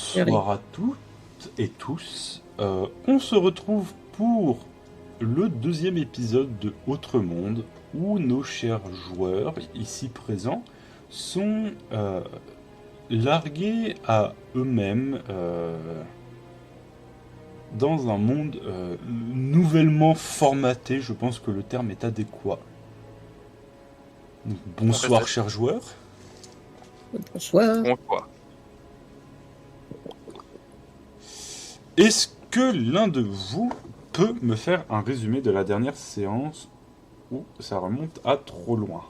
Bonsoir à toutes et tous. On se retrouve pour le deuxième épisode de Autre Monde où nos chers joueurs ici présents sont largués à eux-mêmes dans un monde nouvellement formaté. Je pense que le terme est adéquat. Donc, bonsoir chers joueurs. Bonsoir. Bonsoir. Est-ce que l'un de vous peut me faire un résumé de la dernière séance où ça remonte à trop loin?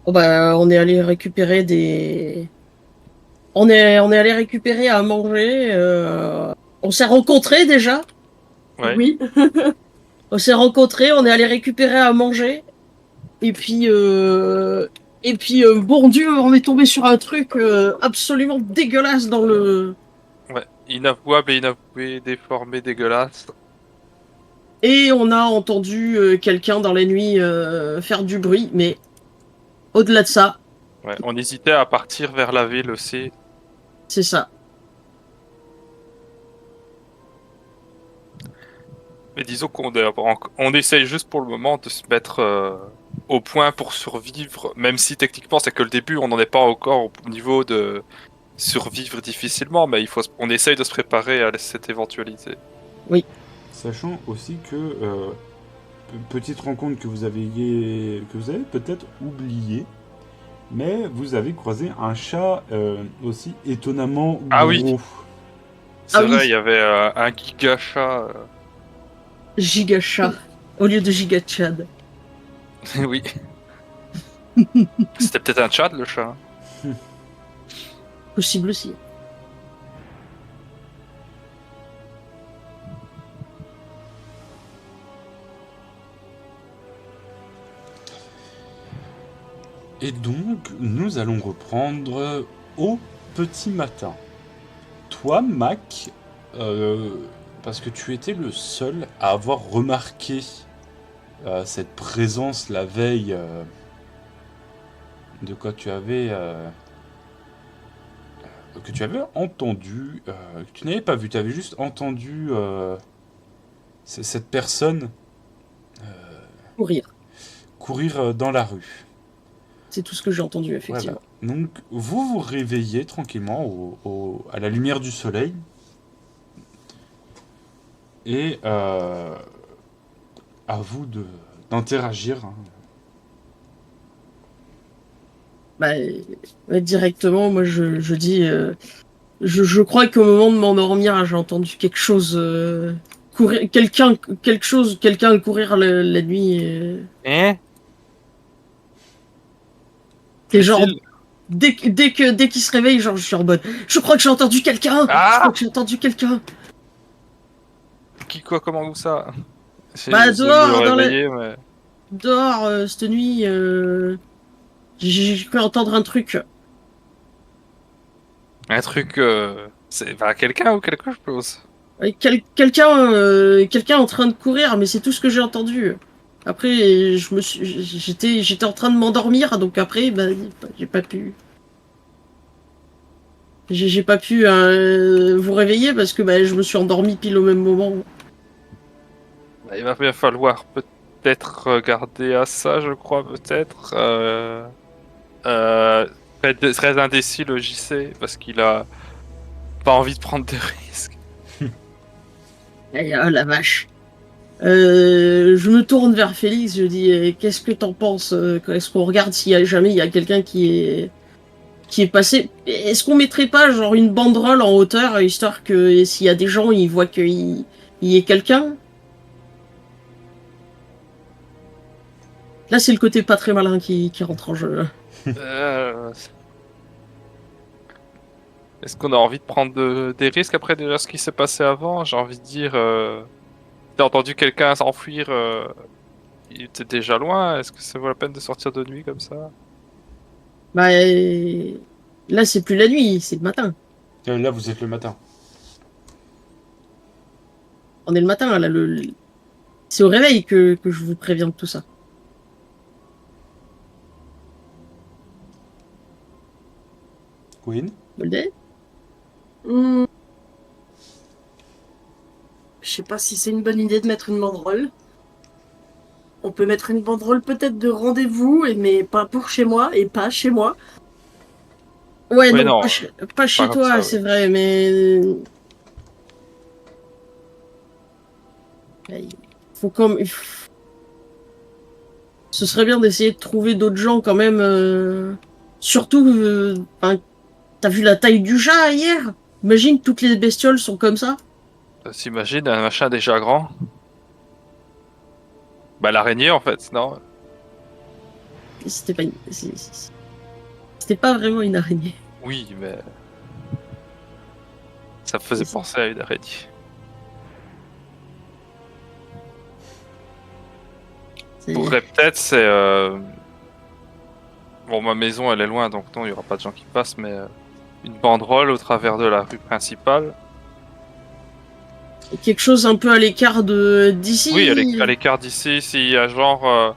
Oh bah, on est allé récupérer des. On est allé récupérer à manger. On s'est rencontrés déjà. Ouais. Oui. On s'est rencontrés. On est allé récupérer à manger. Et puis, bon Dieu, on est tombé sur un truc absolument dégueulasse dans le. Ouais. Inavouable et inavoué, déformé, dégueulasse. Et on a entendu quelqu'un dans la nuit faire du bruit. Mais au-delà de ça, Ouais. On hésitait à partir vers la ville aussi. c'est ça. Mais disons on essaye juste pour le moment de se mettre au point pour survivre, même si techniquement c'est que le début, on n'en est pas encore au niveau de survivre difficilement, mais on essaye de se préparer à cette éventualité. Oui. Sachant aussi que petite rencontre que vous avez peut-être oublié, mais vous avez croisé un chat aussi étonnamment Ah gros. oui. C'est Ah vrai, oui. il y avait un giga chat. Giga-chat au lieu de giga-chad. Oui. C'était peut-être un chat, le chat. Possible aussi. Et donc, nous allons reprendre au petit matin. Toi, Mac, parce que tu étais le seul à avoir remarqué cette présence la veille de quoi tu avais que tu avais entendu, que tu n'avais pas vu, tu avais juste entendu cette personne Courir. courir dans la rue. C'est tout ce que j'ai entendu, Voilà. effectivement. Donc vous vous réveillez tranquillement à la lumière du soleil et à vous d'interagir. Hein. Bah, directement, moi, je dis... je crois qu'au moment de m'endormir, j'ai entendu quelque chose... courir, quelqu'un courir la nuit. Hein? Et genre, Qu'est-il? dès qu'il se réveille, genre, je suis en mode... Je crois que j'ai entendu quelqu'un. Je crois Ah! que j'ai entendu quelqu'un. Qui, quoi, comment, où ça? Bah, J'essaie de me réveiller, mais... dehors, cette nuit, j'ai cru entendre un truc. Un truc... C'est pas quelqu'un ou quelque chose? Quelqu'un en train de courir, mais c'est tout ce que j'ai entendu. Après, j'étais en train de m'endormir, donc après, bah, j'ai pas pu, j'ai pas pu vous réveiller parce que bah, je me suis endormi pile au même moment. Bah, il va bien falloir peut-être regarder à ça, je crois, peut-être. Euh... Très indécis, le JC, parce qu'il a pas envie de prendre de risques. Oh la vache. Je me tourne vers Félix, je dis, qu'est-ce que t'en penses? Est-ce qu'on regarde s'il y a jamais il y a quelqu'un qui est passé? Est-ce qu'on mettrait pas genre une banderole en hauteur histoire que s'il y a des gens ils voient qu'il y ait quelqu'un? Là, c'est le côté pas très malin qui rentre en jeu. Euh... Est-ce qu'on a envie de prendre des risques après déjà ce qui s'est passé avant? J'ai envie de dire... T'as entendu quelqu'un s'enfuir, il était déjà loin, est-ce que ça vaut la peine de sortir de nuit comme ça? Bah, là, c'est plus la nuit, c'est le matin. Là, vous êtes le matin. On est le matin, là. C'est au réveil que je vous préviens de tout ça. Queen? Boldet? Hmm, je sais pas si c'est une bonne idée de mettre une banderole. On peut mettre une banderole peut-être de rendez-vous, mais pas pour chez moi et pas chez moi. Ouais, Oui, non, non, pas chez pas comme toi, ça, ouais. c'est vrai, mais il faut comme ce serait bien d'essayer de trouver d'autres gens quand même. Surtout, enfin, t'as vu la taille du chat hier? Imagine toutes les bestioles sont comme ça. T'imagines un machin déjà grand? Bah l'araignée en fait, non? C'était pas, c'était pas vraiment une araignée. Oui, mais ça me faisait penser à une araignée. C'est- Pourrait peut-être, c'est... Bon, ma maison elle est loin, donc non, il y aura pas de gens qui passent, mais une banderole au travers de la rue principale. quelque chose un peu à l'écart de Oui, à d'ici. l'écart d'ici, s'il y a genre...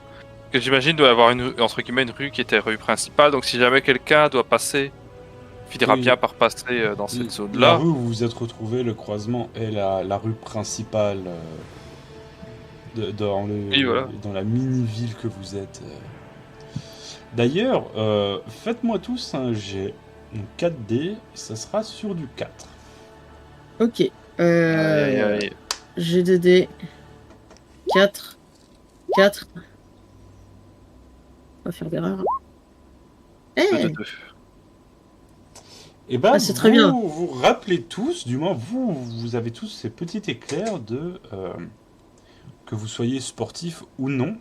que j'imagine doit y avoir entre guillemets une rue qui était rue principale, donc si jamais quelqu'un doit passer, finira bien Oui, par passer dans cette la zone-là. rue où vous vous êtes retrouvé, le croisement, est la rue principale Oui, voilà. dans la mini-ville que vous êtes. D'ailleurs, faites-moi tous un jet, donc 4D, ça sera sur du 4. Ok. Aïe, aïe, aïe. GDD 4. 4. On va faire d'erreur. Deux, deux, Eh, deux. Et ben, ah, c'est très bien. vous vous rappelez tous, du moins vous avez tous ces petits éclairs de que vous soyez sportif ou non.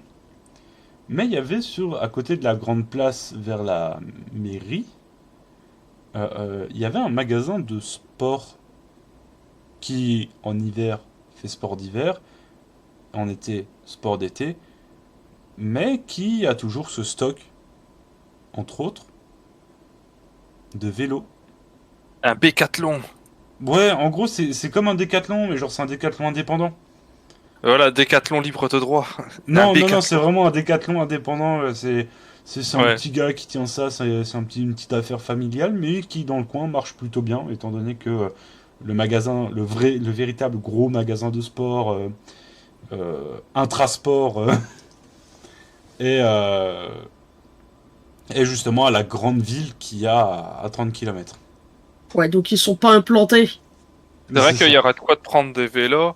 Mais il y avait à côté de la grande place vers la mairie, il y avait un magasin de sport qui, en hiver, fait sport d'hiver, en été, sport d'été, mais qui a toujours ce stock, entre autres, de vélos. Un Bécathlon. Ouais, en gros, c'est comme un décathlon, mais genre c'est un décathlon indépendant. Voilà, Décathlon libre de droit. Un Non, non, non, c'est Bécathlon. vraiment un décathlon indépendant. C'est un Ouais. petit gars qui tient ça, c'est une petite affaire familiale, mais qui dans le coin marche plutôt bien, étant donné que le magasin, le véritable gros magasin de sport, intrasport, est, euh, est justement à la grande ville qui a à 30 km. Ouais, donc ils sont pas implantés. C'est vrai C'est qu'il y ça. aura de quoi de prendre des vélos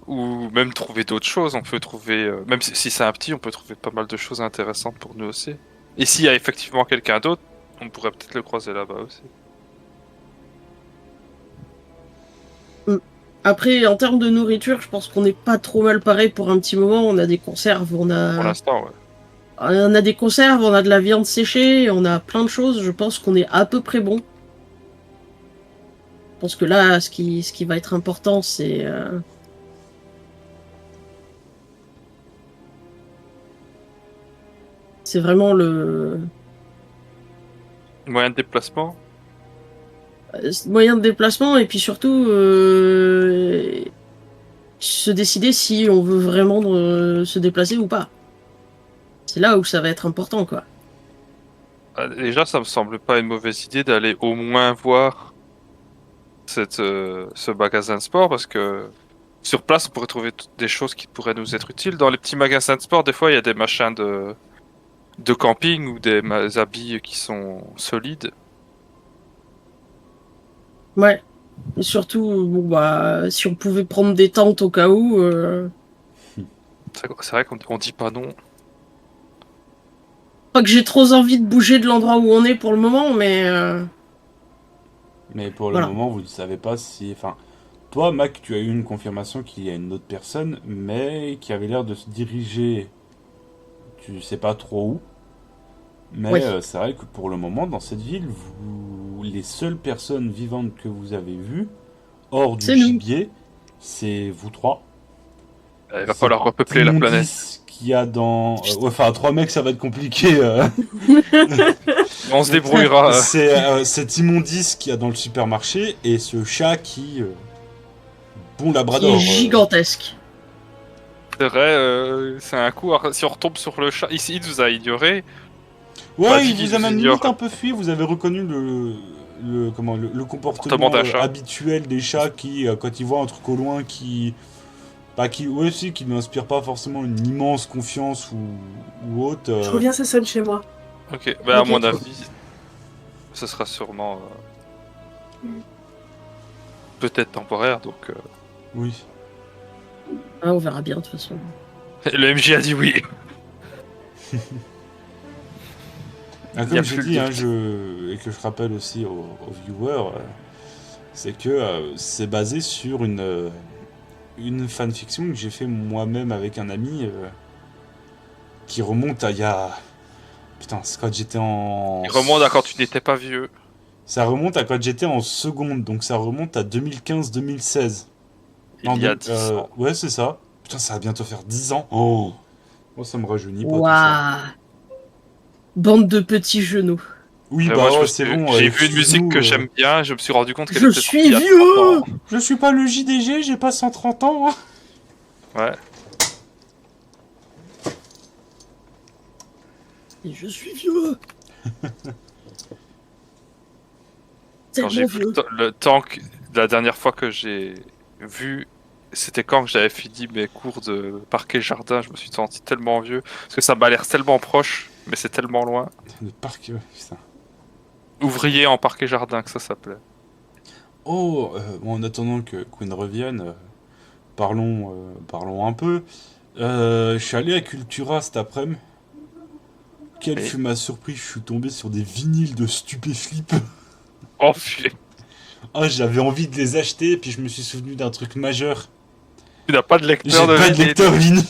ou même trouver d'autres choses. On peut trouver, même si c'est un petit, on peut trouver pas mal de choses intéressantes pour nous aussi. Et s'il y a effectivement quelqu'un d'autre, on pourrait peut-être le croiser là-bas aussi. Mm. Après, en termes de nourriture, je pense qu'on n'est pas trop mal paré pour un petit moment. On a des conserves, Pour l'instant, ouais. des conserves, on a de la viande séchée, on a plein de choses. Je pense qu'on est à peu près bon. Je pense que là, ce qui va être important, c'est vraiment le Moyen de déplacement. moyen de déplacement et puis surtout se décider si on veut vraiment se déplacer ou pas. C'est là où ça va être important, quoi. Déjà, ça me semble pas une mauvaise idée d'aller au moins voir ce magasin de sport parce que sur place, on pourrait trouver des choses qui pourraient nous être utiles. Dans les petits magasins de sport, des fois, il y a des machins de camping ou des habits qui sont solides. Ouais. Et surtout, bon, bah, si on pouvait prendre des tentes au cas où. C'est vrai qu'on dit pas non. Pas que j'ai trop envie de bouger de l'endroit où on est pour le moment, mais Mais pour le voilà. moment, vous ne savez pas si. Enfin, toi, Mac, tu as eu une confirmation qu'il y a une autre personne, mais qui avait l'air de se diriger, tu sais pas trop où. Mais Oui, c'est vrai que pour le moment, dans cette ville, les seules personnes vivantes que vous avez vues, hors du c'est nous. gibier, c'est vous trois. Il va C'est falloir repeupler la planète. Timondis qu'il y a dans. Ouais, enfin, trois mecs, ça va être compliqué. On se débrouillera. C'est Timondis qu'il y a dans le supermarché et ce chat qui. Bon Qui est labrador. gigantesque. C'est vrai, c'est un coup. Si on retombe sur le chat, ici, il nous a ignoré. Pas Ouais, dit il qu'il vous a nous même limite ignore. un peu fui, vous avez reconnu le comportement Comportement d'un chat. habituel des chats qui, quand ils voient un truc au loin, qui ne inspire pas forcément une immense confiance ou autre. Je reviens, ça sonne chez moi. Ok, bah à Ok. mon avis, ce sera sûrement peut-être temporaire, donc Oui. Ah, on verra bien de toute façon. le MJ a dit oui. Ah, Il y a comme j'ai plus dit, le hein, doute. et que je rappelle aussi aux viewers, c'est que c'est basé sur une fanfiction que j'ai fait moi-même avec un ami qui remonte à il y a... Putain, c'est quand j'étais en... Il remonte à quand tu n'étais pas vieux. Ça remonte à quand j'étais en seconde, donc ça remonte à 2015-2016. Il y a 10 ans. Ouais, c'est ça. Putain, ça va bientôt faire 10 ans. Oh, moi, ça me rajeunit pas tout ça. Waouh. Bande de petits genoux. Oui, Mais bah moi, ouais, c'est bon. j'ai vu une musique excuse-nous, que j'aime bien, je me suis rendu compte qu'elle Je était suis sortie il y a vieux 30 ans. Je suis pas le JDG, j'ai pas 130 ans. Hein. Ouais. Et je suis vieux. Quand j'ai Tellement vu vieux. le temps que la dernière fois que j'ai vu, c'était quand que j'avais fini mes cours de parquet jardin, je me suis senti tellement vieux parce que ça m'a l'air tellement proche, mais c'est tellement loin. Le parc, putain. Ouvrier en parquet jardin que ça s'appelait. Oh, bon, en attendant que Queen revienne, parlons un peu. Je suis allé à Cultura cet après-midi. Quelle Oui. fut ma surprise, je suis tombé sur des vinyles de Stupéflip. Oh putain, Ah, j'avais envie de les acheter, puis je me suis souvenu d'un truc majeur. tu n'as pas de J'ai lecteur de pas de vinyle. lecteur vinyle.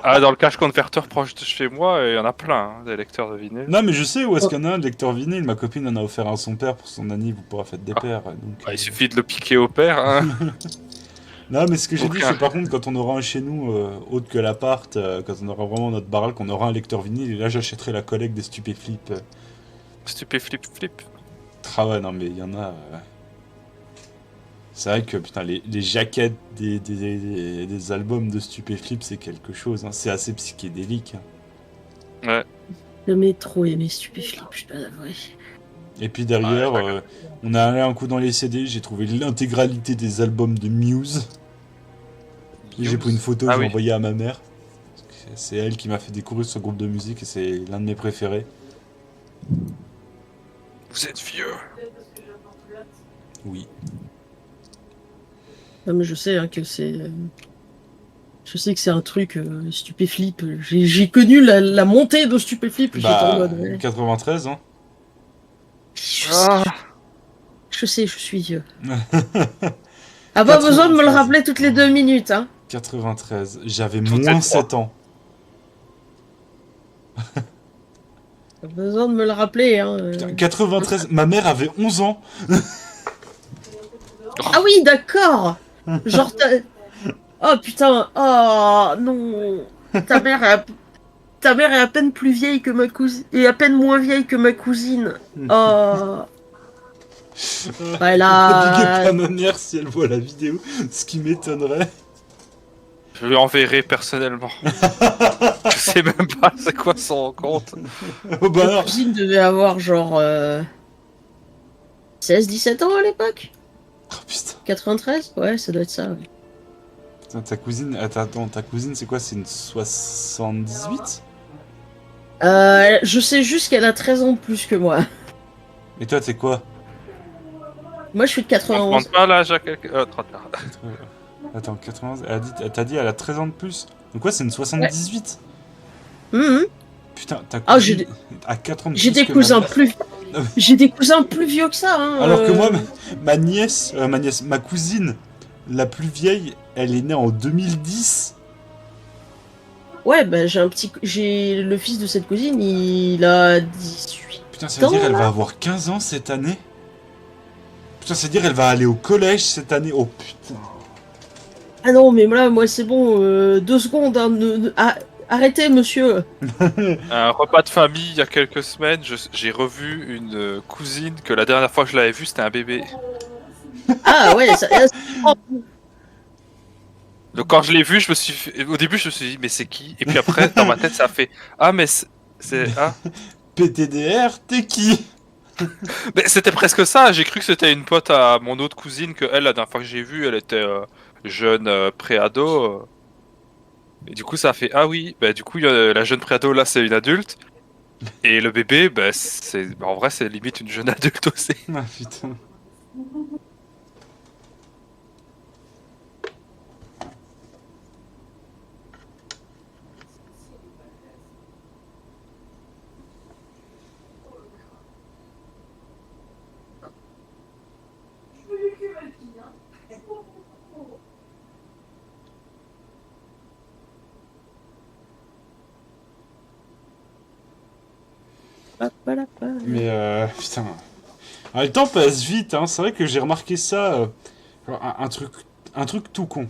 Ah, dans le cache converteur proche de chez moi, il y en a plein, hein, des lecteurs de vinyle. Non, mais je sais où est-ce qu'il y en a un de lecteur vinyle. Ma copine en a offert un à son père pour son anniv ou pour la fête des pères. Donc, Ah, il suffit de le piquer au père, hein. Non, mais ce que j'ai dit, Aucun. c'est par contre, quand on aura un chez nous, autre que l'appart, quand on aura vraiment notre baraque, on aura un lecteur vinyle, et là j'achèterai la collecte des Stupéflip. Stupéflip flip. Ah ouais, non, mais il y en a. C'est vrai que putain, les jaquettes des albums de Stupéflip, c'est quelque chose. Hein. C'est assez psychédélique. Hein. Ouais. Le métro et mes stupéflips, je dois avouer. Et puis derrière, Ouais, on a allé un coup dans les CD, j'ai trouvé l'intégralité des albums de Muse. J'ai pris une photo, Ah j'ai oui. envoyé à ma mère. C'est elle qui m'a fait découvrir ce groupe de musique et c'est l'un de mes préférés. Vous êtes vieux. Oui. Non, mais je sais hein, que c'est. Je sais que c'est un truc stupéflip. J'ai connu la montée de stupéflip. J'étais en Bah, mode. Ouais. 93, hein. Ah. Je sais, je suis vieux. Ah, pas besoin de me le 93. rappeler toutes les 2 minutes, hein. 93, j'avais Toutes les moins trois. 7 ans. Pas besoin de me le rappeler, hein. Putain, 93, ma mère avait 11 ans. Ah oui, d'accord. Genre, oh putain, oh non. Ta mère est ta mère est à peine plus vieille que ma cousine, et à peine moins vieille que ma cousine. Oh. Biguez Voilà. pas ma mère si elle voit la vidéo, ce qui m'étonnerait. Je lui enverrai personnellement. Je sais même pas c'est quoi son compte. Oh bah Ma alors, cousine devait avoir genre 16-17 ans à l'époque. oh putain. 93? Ouais, ça doit être ça. Ouais. Putain, ta cousine, attends, ta cousine c'est quoi? C'est une 78? Je sais juste qu'elle a 13 ans de plus que moi. Et toi, t'es quoi? Moi, je suis de On 91. demande pas l'âge à quelqu'un. Trop tard. Attends, 91, elle t'a dit elle a 13 ans de plus. Donc quoi, c'est une 78? Mhm. Putain, ta Ah, cousine a 4 ans de J'ai plus des que ma cousins mère. plus. J'ai des cousins plus vieux que ça. Hein, Alors que moi, ma cousine, la plus vieille, elle est née en 2010. Ouais, bah j'ai le fils de cette cousine, il a 18. Putain, ça veut dire Attends, elle va avoir 15 ans cette année. Putain, ça veut dire elle va aller au collège cette année. Oh putain. Ah non, mais là, moi, c'est bon. 2 secondes. Hein, arrêtez, monsieur. Un repas de famille il y a quelques semaines, j'ai revu une cousine que la dernière fois que je l'avais vue, c'était un bébé. Ah ouais. Oh, Donc quand je l'ai vu, au début je me suis dit mais c'est qui? Et puis après dans ma tête ça a fait ah mais c'est ah PTDR, t'es qui? Mais c'était presque ça, j'ai cru que c'était une pote à mon autre cousine que elle, la dernière fois que j'ai vue, elle était jeune pré-ado. Et du coup, ça a fait ah oui, bah du coup, la jeune pré-ado là, c'est une adulte. Et le bébé, en vrai, c'est limite une jeune adulte aussi. Ah putain. Mais putain. Ah, le temps passe vite, hein. C'est vrai que j'ai remarqué ça. Genre, un truc tout con.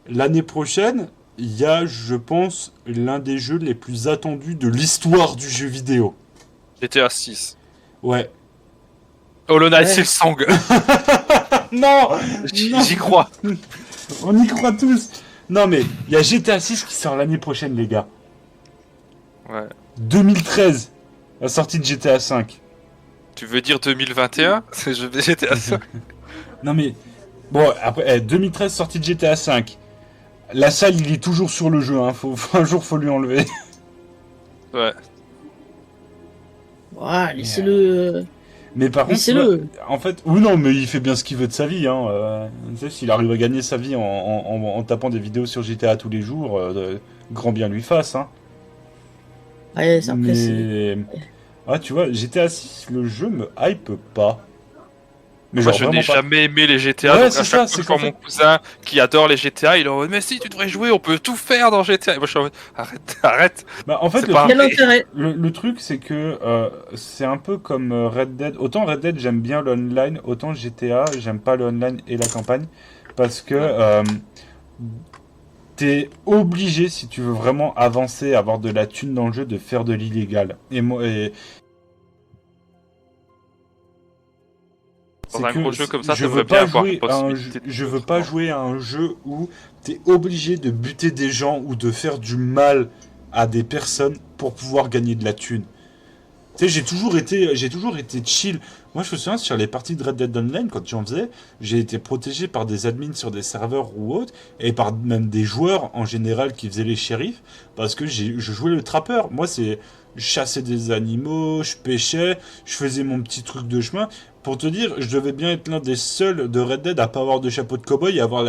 L'année prochaine, il y a, je pense, l'un des jeux les plus attendus de l'histoire du jeu vidéo. GTA 6. Ouais. Hollow Knight Ouais. Silksong. Non, non, J'y crois. on y croit tous. Non mais, il y a GTA 6 qui sort l'année prochaine, les gars. Ouais. 2013, la sortie de GTA 5. Tu veux dire 2021? GTA 5. Non mais, bon, après, 2013, sortie de GTA 5. La salle, il est toujours sur le jeu, hein. Un jour, faut lui enlever. Ouais. Ouais, laissez-le. Mais par contre, tu vois, Laissez-le. en fait, oui, non, mais il fait bien ce qu'il veut de sa vie. Hein. Tu sais, s'il arrive à gagner sa vie en tapant des vidéos sur GTA tous les jours, grand bien lui fasse. Hein. Ouais, après, c'est. Mais. Ah, tu vois, GTA 6, le jeu me hype pas. Mais Moi, genre je n'ai vraiment pas. jamais aimé les GTA, Ouais, donc c'est à ça, chaque fois c'est que je vois qu'en mon fait. cousin qui adore les GTA, il est en mode mais si, tu devrais jouer, on peut tout faire dans GTA. Et moi, je suis en mode arrête, arrête, Bah, en fait, c'est pas Quel vrai. intérêt? le truc, c'est que c'est un peu comme Red Dead. Autant Red Dead, j'aime bien l'online, autant GTA, j'aime pas l'online et la campagne. Parce que t'es obligé, si tu veux vraiment avancer, avoir de la thune dans le jeu, de faire de l'illégal. Et moi, Dans c'est un que gros jeu comme ça, je t'aimerais veux bien pas avoir la jouer à un possibilité de je jouer veux pas autrement. jouer à un jeu où t'es obligé de buter des gens ou de faire du mal à des personnes pour pouvoir gagner de la thune. Tu sais, j'ai toujours été chill. Moi, je me souviens sur les parties de Red Dead Online, quand j'en faisais, j'ai été protégé par des admins sur des serveurs ou autres, et par même des joueurs en général qui faisaient les shérifs, parce que je jouais le trappeur. Moi, c'est je chassais des animaux, je pêchais, je faisais mon petit truc de chemin. Pour te dire, je devais bien être l'un des seuls de Red Dead à pas avoir de chapeau de cow-boy et avoir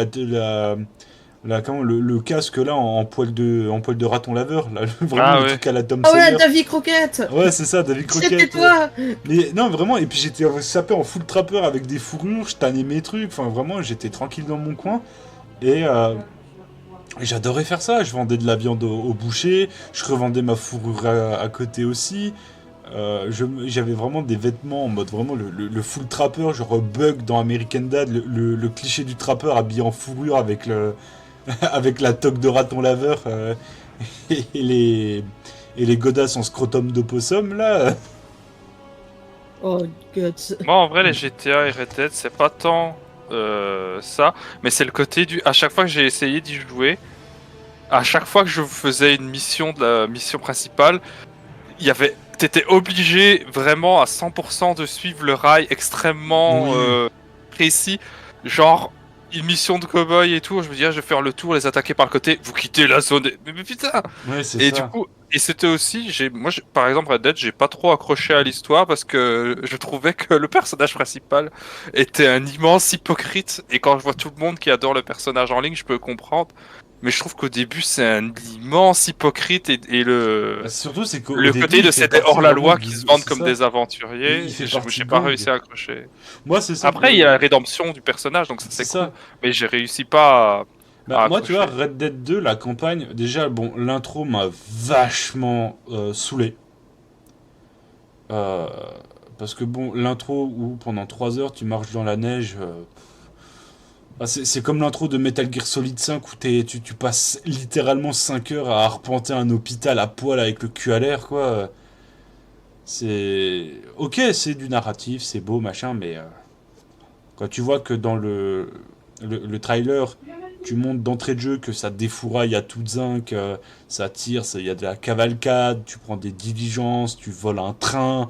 comment, le casque là en poil de raton laveur, là, vraiment Ah le ouais. truc à la Tom Ah ouais, Sawyer. Davy Croquette! Ouais, c'est ça, David C'était Croquette. toi! Mais non, vraiment, et puis j'étais sapé en full trapper avec des fourrures, je tannais mes trucs, enfin vraiment, j'étais tranquille dans mon coin. Et j'adorais faire ça, je vendais de la viande au boucher, je revendais ma fourrure à côté aussi. J'avais vraiment des vêtements en mode vraiment le full trapper, genre Bug dans American Dad, le cliché du trapper habillé en fourrure avec avec la toque de raton laveur et les godasses en scrotum d'opossum là. Oh, guts. Moi, en vrai, les GTA et Red Dead, c'est pas tant ça, mais c'est le côté du. À chaque fois que j'ai essayé d'y jouer, à chaque fois que je faisais une mission de la mission principale, il y avait. T'étais obligé vraiment à 100% de suivre le rail extrêmement Oui, précis. Genre, une mission de cowboy et tout, je me dis, ah, je vais faire le tour, les attaquer par le côté, vous quittez la zone. Mais putain! ouais, c'est Et du ça. coup, et c'était aussi, par exemple, Red Dead, j'ai pas trop accroché à l'histoire parce que je trouvais que le personnage principal était un immense hypocrite. Et quand je vois tout le monde qui adore le personnage en ligne, je peux comprendre. Mais je trouve qu'au début, c'est un immense hypocrite et Bah, surtout, c'est qu'au le début, côté il de fait ces partie vraiment hors-la-loi qui se du. vendent C'est comme ça. des Il aventuriers, fait partie j'ai de pas gang. réussi à accrocher. Moi, c'est ça. Après, il y a la rédemption du personnage, donc ça C'est c'est cool. ça. Mais j'ai réussi pas Bah, à moi, tu vois, accrocher. Red Dead 2, la campagne, déjà, bon, l'intro m'a vachement saoulé. Euh, Parce que, bon, l'intro où pendant 3 heures tu marches dans la neige, bah, c'est comme l'intro de Metal Gear Solid 5 où tu passes littéralement 5 heures à arpenter un hôpital à poil avec le cul à l'air, quoi. C'est. Ok, c'est du narratif, c'est beau, machin, mais quand tu vois que dans le trailer, tu montes d'entrée de jeu que ça défouraille à toutes zinc, ça tire, il y a de la cavalcade, tu prends des diligences, tu voles un train,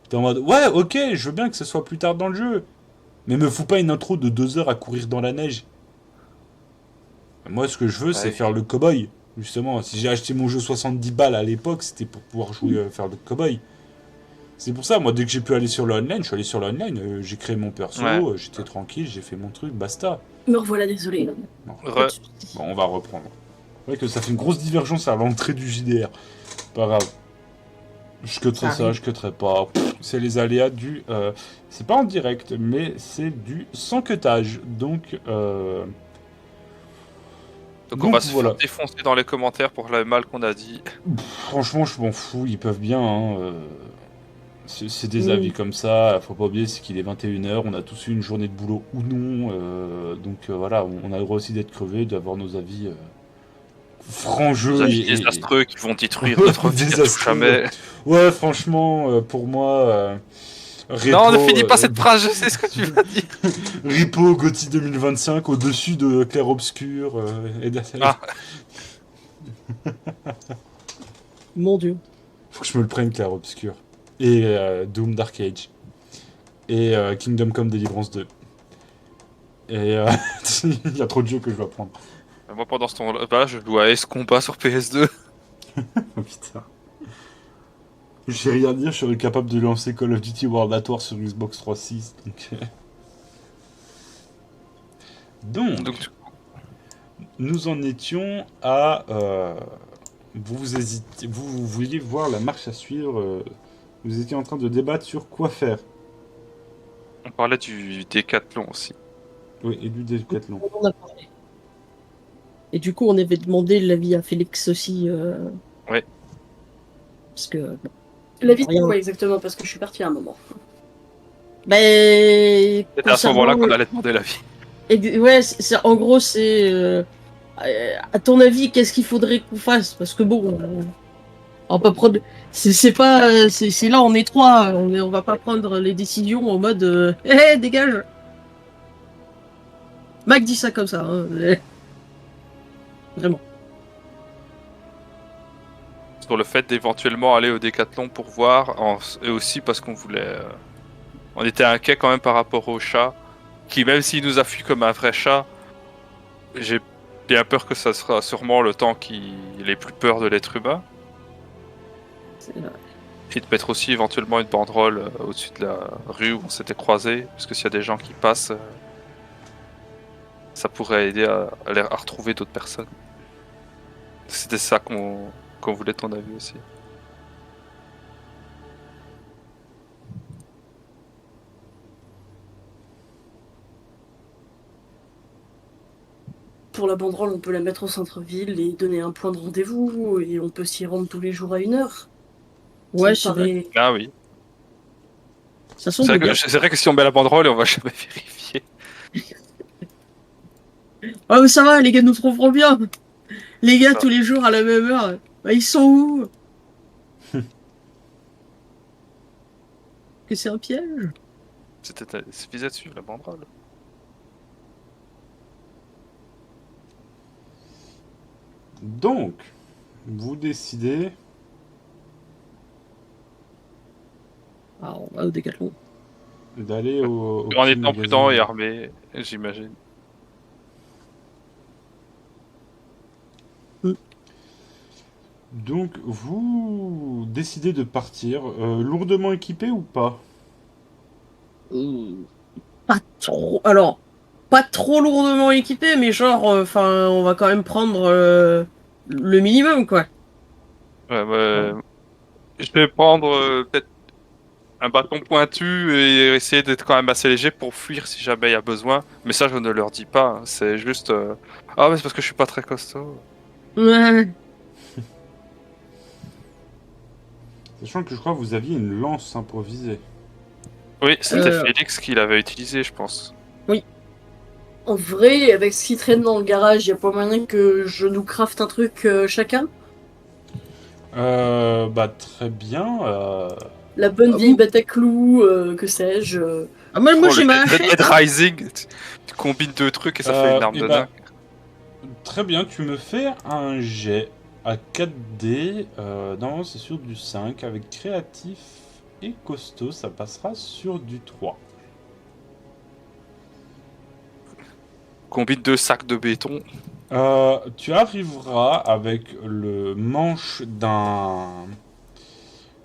T'es en mode, ouais, ok, je veux bien que ce soit plus tard dans le jeu. Mais me fous pas une intro de 2 heures à courir dans la neige. Moi, ce que je veux, c'est Ouais. faire le cow-boy. Justement, si j'ai acheté mon jeu 70 balles à l'époque, c'était pour pouvoir jouer, faire le cow-boy. C'est pour ça, moi, dès que j'ai pu aller sur le online, je suis allé sur le online, j'ai créé mon Ouais. perso, j'étais tranquille, j'ai fait mon truc, basta. Me revoilà, désolé. Bon, Pas de Re- soucis. on va reprendre. C'est vrai que ça fait une grosse divergence à l'entrée du JDR. Pas grave. Je cutterai Ça ça, arrive. je cutterai pas. C'est les aléas du... c'est pas en direct, mais c'est du sans cutage. Donc on va Donc se faire voilà. défoncer dans les commentaires pour le mal qu'on a dit. Franchement, je m'en fous, ils peuvent bien. Hein, c'est des avis Oui. comme ça. Faut pas oublier, c'est qu'il est 21 h. On a tous eu une journée de boulot ou non. Voilà, on a le droit aussi d'être crevé, d'avoir nos avis francs Nos jeu avis désastreux qui vont détruire et notre vie à tout désastreux. jamais. Ouais, franchement, pour moi, Non, ne Repo, finis pas cette phrase, je sais ce que tu vas dire. Repo Gotti 2025 au-dessus de Clair Obscur et Ah, Mon Dieu. Faut que je me le prenne, Clair Obscur. Et Doom Dark Age. Et Kingdom Come Deliverance 2. Et il y a trop de jeux que je dois prendre. moi pendant ce temps-là, je joue à S-Combat sur PS2. Oh putain. J'ai rien à dire, je serais capable de lancer Call of Duty World at War sur Xbox 360. Donc, Donc nous en étions à... vous vouliez voir la marche à suivre. Vous étiez en train de débattre sur quoi faire. on parlait du Décathlon aussi. Oui, et du Décathlon. On en a parlé. Et du coup, on avait demandé l'avis à Félix aussi. Ouais. Parce que. bon, L'avis de rien. quoi exactement? Parce que je suis partie à un moment. Ben. C'était à ce moment-là concernant- qu'on allait demander l'avis. Ouais, en gros, c'est. À ton avis, qu'est-ce qu'il faudrait qu'on fasse? Parce que bon, on va pas prendre. C'est pas. C'est là, on est trois. On va pas prendre les décisions en mode. Hé, dégage! Mac dit ça comme ça. Hein. Vraiment. Sur le fait d'éventuellement aller au Décathlon pour voir, et aussi parce qu'on voulait... on était inquiet quand même par rapport au chat, qui même s'il nous a fui comme un vrai chat, j'ai bien peur que ça sera sûrement le temps qu'il ait plus peur de l'être humain. Et de mettre aussi éventuellement une banderole au-dessus de la rue où on s'était croisés, parce que s'il y a des gens qui passent, ça pourrait aider à retrouver d'autres personnes. C'était ça qu'on voulait ton avis aussi. Pour la banderole, on peut la mettre au centre-ville et donner un point de rendez-vous, et on peut s'y rendre tous les jours à 1 heure. Ouais, Ça c'est me vrai. paraît- Ah oui. Ça sent C'est vrai, bien. c'est vrai que si on met la banderole, on va jamais vérifier. Ah, mais ça va, les gars nous trouveront bien. Les gars, Ça. tous les jours à la même heure. Bah, ils sont où? Que c'est un piège? Il suffisait de suivre la banderole. Donc, vous décidez... Ah, on va au Décathlon. d'aller au En petit étant magasin. prudent et armé, j'imagine. Donc, vous décidez de partir, lourdement équipé ou pas? Pas trop. Alors, pas trop lourdement équipé, mais genre, enfin, on va quand même prendre le minimum, quoi. Ouais, je vais prendre peut-être un bâton pointu et essayer d'être quand même assez léger pour fuir si jamais il y a besoin. Mais ça, je ne leur dis pas. Hein. C'est juste... Ah, mais c'est parce que je suis pas très costaud. Ouais. Sachant que je crois que vous aviez une lance improvisée. Oui, c'était Euh. Félix qui l'avait utilisé, je pense. En vrai, avec ce qui traîne dans le garage, y a pas moyen que je nous crafte un truc chacun? Bah très bien. La bonne Ah vieille bon? bête à clous, que sais-je. Ah, moi, Oh, j'ai le ma Dead hache. Rising, tu combines deux trucs et ça fait une arme et de bah, dingue. très bien, tu me fais un jet à 4D. Non, c'est sur du 5 avec créatif. Et costaud, ça passera sur du 3. Combine 2 sacs de béton. Tu arriveras avec le manche d'un...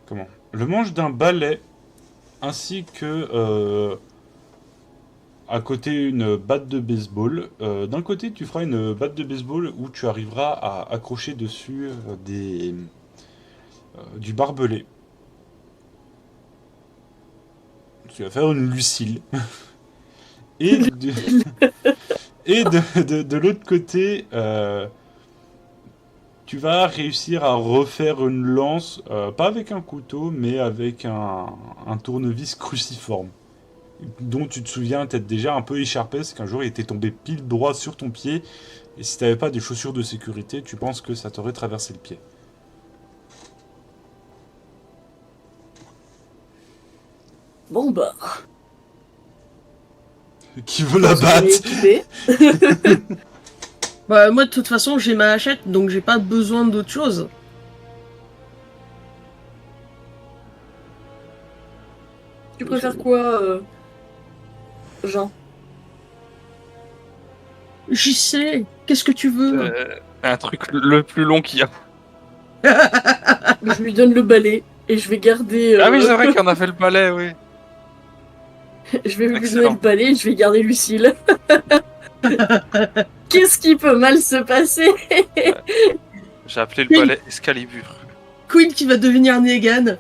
Comment? Le manche d'un balai, ainsi que à côté une batte de baseball. D'un côté, tu feras une batte de baseball où tu arriveras à accrocher dessus du barbelé. Tu vas faire une lucille. Et de l'autre côté, tu vas réussir à refaire une lance, pas avec un couteau, mais avec un tournevis cruciforme, dont tu te souviens t'être déjà un peu écharpé, parce qu'un jour il était tombé pile droit sur ton pied, et si t'avais pas des chaussures de sécurité, tu penses que ça t'aurait traversé le pied. Bon bah, Qui veut la je pense qu'on est battre? équipé. Bah, moi, de toute façon, j'ai ma hachette, donc j'ai pas besoin d'autre chose. Tu préfères quoi, Jean? J'y sais. Qu'est-ce que tu veux? Un truc le plus long qu'il y a. Je lui donne le balai et je vais garder. Ah oui, c'est vrai qu'on a fait le balai, oui. Je vais lui donner Excellent. le balai et je vais garder Lucille. Qu'est-ce qui peut mal se passer? J'ai appelé le balai Excalibur. Queen qui va devenir Negan.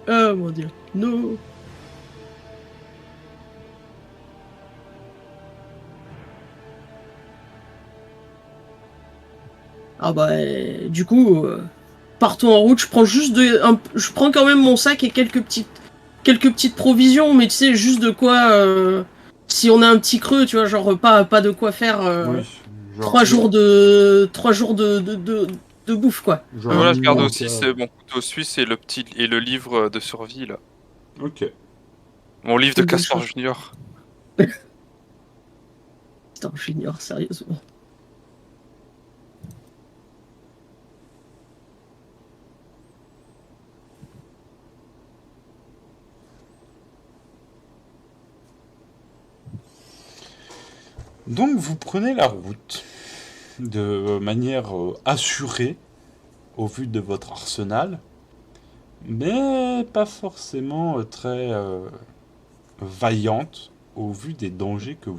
Oh mon dieu. No. Ah bah, du coup, partons en route. Je prends juste je prends quand même mon sac et quelques petites provisions, mais tu sais, juste de quoi, si on a un petit creux, tu vois, genre pas de quoi faire Oui, genre, 3 jours de bouffe, quoi. genre Voilà, un je garde minimum, aussi quoi. mon couteau suisse et le livre de survie là. Ok. Mon livre C'est de une bonne Castor chose. Junior. Putain, j'ignore, sérieusement. Donc vous prenez la route de manière assurée au vu de votre arsenal, mais pas forcément très vaillante au vu des dangers que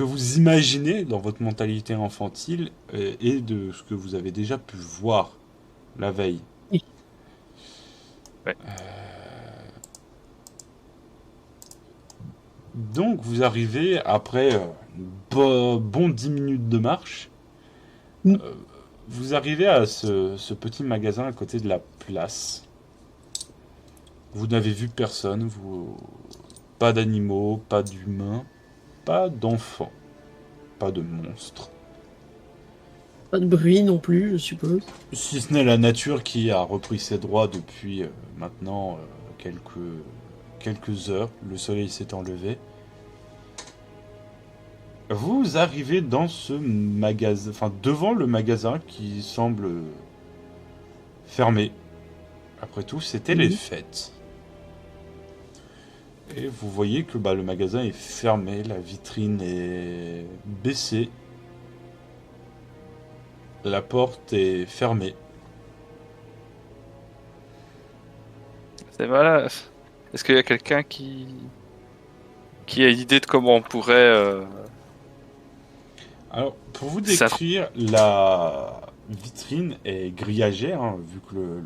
vous imaginez dans votre mentalité infantile et de ce que vous avez déjà pu voir la veille. Oui. Ouais. Donc vous arrivez après bon 10 minutes de marche. Mm. Vous arrivez à ce petit magasin à côté de la place. Vous n'avez vu personne, pas d'animaux, pas d'humains, pas d'enfants, pas de monstres. Pas de bruit non plus, je suppose. Si ce n'est la nature qui a repris ses droits depuis maintenant quelques heures. Le soleil s'est enlevé. Vous arrivez dans ce magasin, enfin devant le magasin qui semble fermé. Après tout, c'était les fêtes. Et vous voyez que le magasin est fermé, la vitrine est baissée, la porte est fermée. C'est voilà. Est-ce qu'il y a quelqu'un qui a une idée de comment on pourrait Alors, pour vous Ça- décrire, la vitrine est grillagée, hein, vu que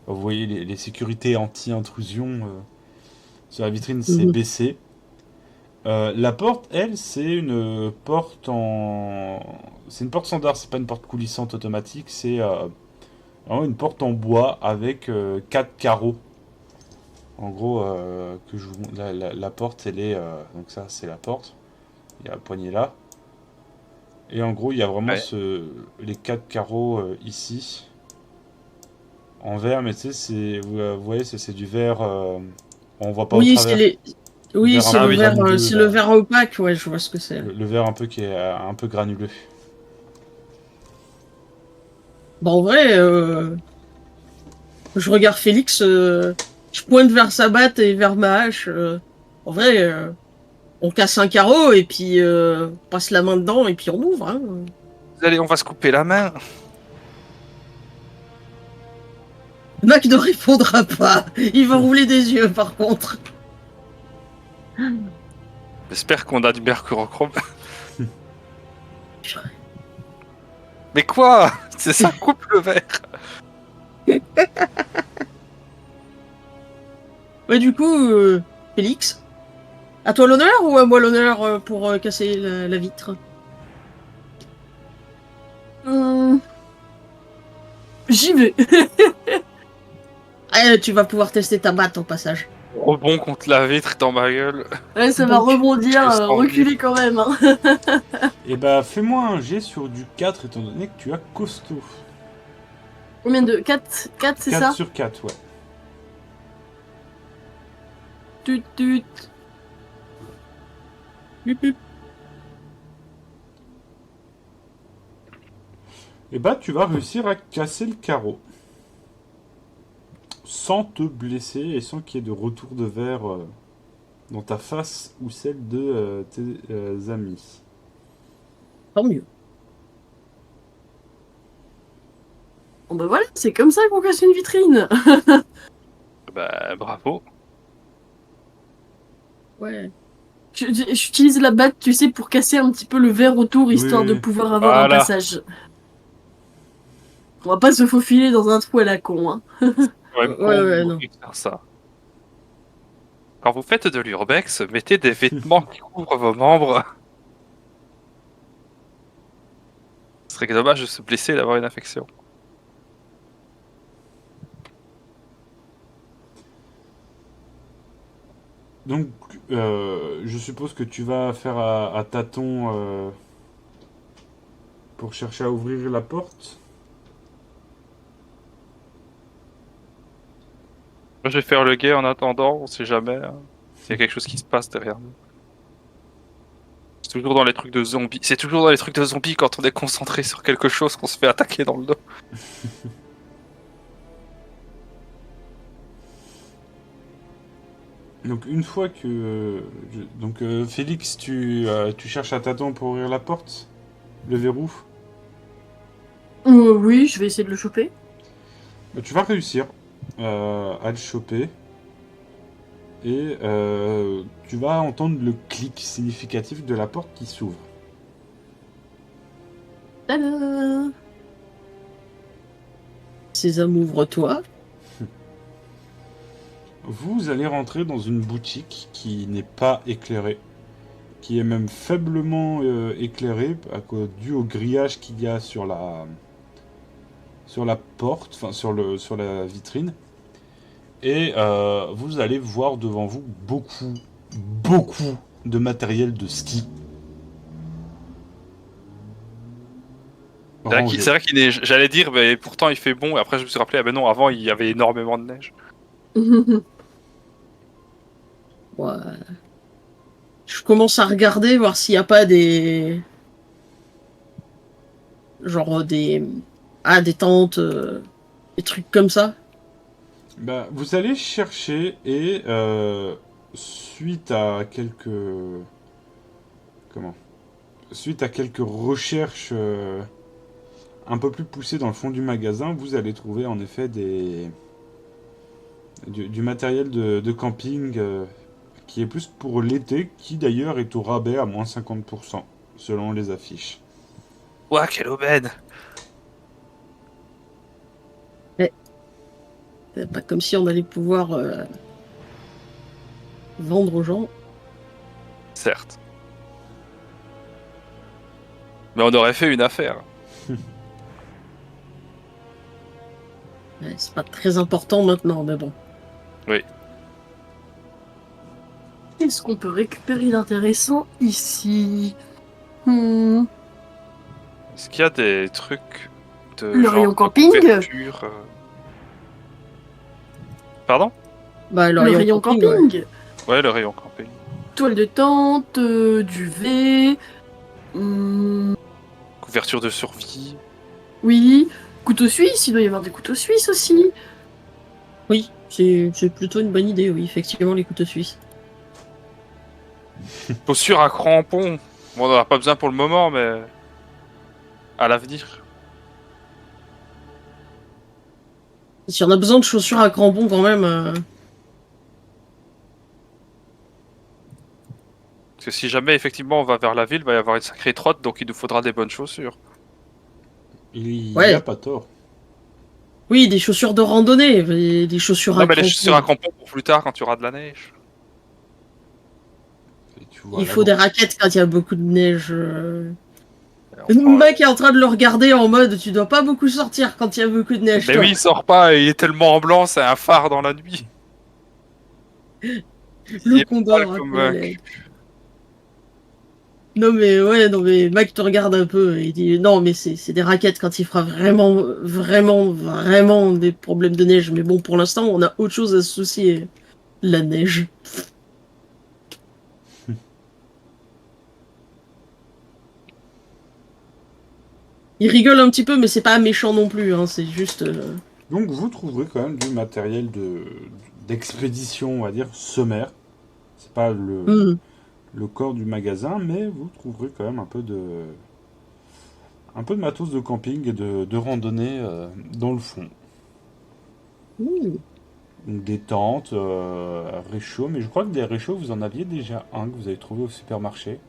vous voyez les sécurités anti-intrusion sur la vitrine, c'est Mhm. baissé. La porte, elle, c'est une porte c'est une porte standard, c'est pas une porte coulissante automatique, c'est vraiment une porte en bois avec 4 carreaux. En gros, que je vous montre, la porte, elle est... donc ça, c'est la porte. Il y a la poignée là. Et en gros, il y a vraiment Ouais. les 4 carreaux ici. En verre, mais tu sais, vous voyez, c'est du verre... on voit pas au Oui, travers. Oui, Verre c'est un peu le verre, granuleux, c'est là. le verre opaque, ouais, je vois ce que c'est. Le verre un peu qui est un peu granuleux. Bah en vrai, je regarde Félix, je pointe vers sa batte et vers ma hache. En vrai, on casse un carreau et puis on passe la main dedans et puis on ouvre. Hein. Allez, on va se couper la main. Mac ne répondra pas. Il va rouler des yeux par contre. J'espère qu'on a du mercurochrome. Mais quoi? C'est ça, coupe le verre. Ouais, du coup, Félix, à toi l'honneur ou à moi l'honneur pour casser la vitre? J'y vais. Ah, tu vas pouvoir tester ta batte en passage. Rebond contre la vitre dans ma gueule. Ouais, ça va Donc, rebondir, je sens reculer vivre. quand même. Hein. Et bah, fais-moi un jet sur du 4, étant donné que tu as costaud. Combien de 4, c'est 4 ça sur 4, ouais. Tut, tut. Hup, hup. Et bah, tu vas réussir à casser le carreau. Sans te blesser et sans qu'il y ait de retour de verre dans ta face ou celle de tes amis. Tant mieux. Bon bah voilà, c'est comme ça qu'on casse une vitrine. Bah, bravo. Ouais. J'utilise la batte, tu sais, pour casser un petit peu le verre autour, histoire de Oui. pouvoir avoir un Voilà. passage. On va pas se faufiler dans un trou à la con, hein. Ouais, Ouais, non. faire ça. Quand vous faites de l'urbex, mettez des vêtements qui couvrent vos membres. Ce serait dommage de se blesser et d'avoir une infection. Donc, je suppose que tu vas faire à tâtons pour chercher à ouvrir la porte. Moi, je vais faire le guet en attendant, on sait jamais. Hein, s'il y a quelque chose qui se passe derrière nous. C'est toujours dans les trucs de zombies. C'est toujours dans les trucs de zombies quand on est concentré sur quelque chose qu'on se fait attaquer dans le dos. Donc, une fois que... donc, Félix, tu cherches à tâtons pour ouvrir la porte. Le verrou. Oui, je vais essayer de le choper. Bah, tu vas réussir à le choper. Et tu vas entendre le clic significatif de la porte qui s'ouvre. Tada! Sésame, ouvre-toi. Vous allez rentrer dans une boutique qui n'est pas éclairée, qui est même faiblement éclairée dû au grillage qu'il y a sur la porte, enfin sur la vitrine. Et vous allez voir devant vous beaucoup de matériel de ski. Rangé. C'est vrai qu'il neige. J'allais dire, mais pourtant il fait bon. Et après, je me suis rappelé, ah ben non, avant il y avait énormément de neige. Ouais. Je commence à regarder, voir s'il n'y a pas des... Genre des... Ah, des tentes, des trucs comme ça. Bah, vous allez chercher et suite à quelques comment suite à quelques recherches un peu plus poussées dans le fond du magasin, vous allez trouver en effet du matériel de camping qui est plus pour l'été, qui d'ailleurs est au rabais à moins 50% selon les affiches. Ouah, quelle aubaine! C'est pas comme si on allait pouvoir vendre aux gens. Certes. Mais on aurait fait une affaire. Ouais, c'est pas très important maintenant, mais bon. Oui. Qu'est-ce qu'on peut récupérer d'intéressant ici? Hmm. Est-ce qu'il y a des trucs de Le rayon de camping? couverture, Pardon? Bah, Le rayon camping? ouais. Ouais, le rayon camping. Toile de tente, duvet. Couverture de survie. Oui. couteaux suisses, il doit y avoir des couteaux suisses aussi. Oui, c'est plutôt une bonne idée, oui, effectivement, les couteaux suisses. Chaussures à crampons. Bon, on n'en a pas besoin pour le moment, mais à l'avenir. Si on a besoin de chaussures à crampons quand même, Parce que si jamais effectivement on va vers la ville, il va y avoir une sacrée trotte, donc il nous faudra des bonnes chaussures. Il a ouais, pas tort. oui, des chaussures de randonnée, des chaussures Non, à mais les chaussures à crampons. crampons pour plus tard quand il y aura de la neige. Et tu vois Il là faut bon. des raquettes quand il y a beaucoup de neige. Et on Le prend, mec est en train de le regarder en mode tu dois pas beaucoup sortir quand il y a beaucoup de neige, mais toi. oui, il sort pas, il est tellement en blanc, c'est un phare dans la nuit. Il Le est pâle combat comme après la un neige. cul. Non mais ouais, non mais Mac te regarde un peu et il dit non mais c'est des raquettes quand il fera vraiment, vraiment, vraiment des problèmes de neige. Mais bon, pour l'instant, on a autre chose à se soucier. La neige. Il rigole un petit peu, mais c'est pas méchant non plus, hein, c'est juste. Donc vous trouverez quand même du matériel d'expédition, on va dire, sommaire. C'est pas hmm. le corps du magasin, mais vous trouverez quand même un peu de matos de camping et de randonnée dans le fond. Hmm. Donc des tentes, réchauds, mais je crois que des réchauds, vous en aviez déjà un que vous avez trouvé au supermarché.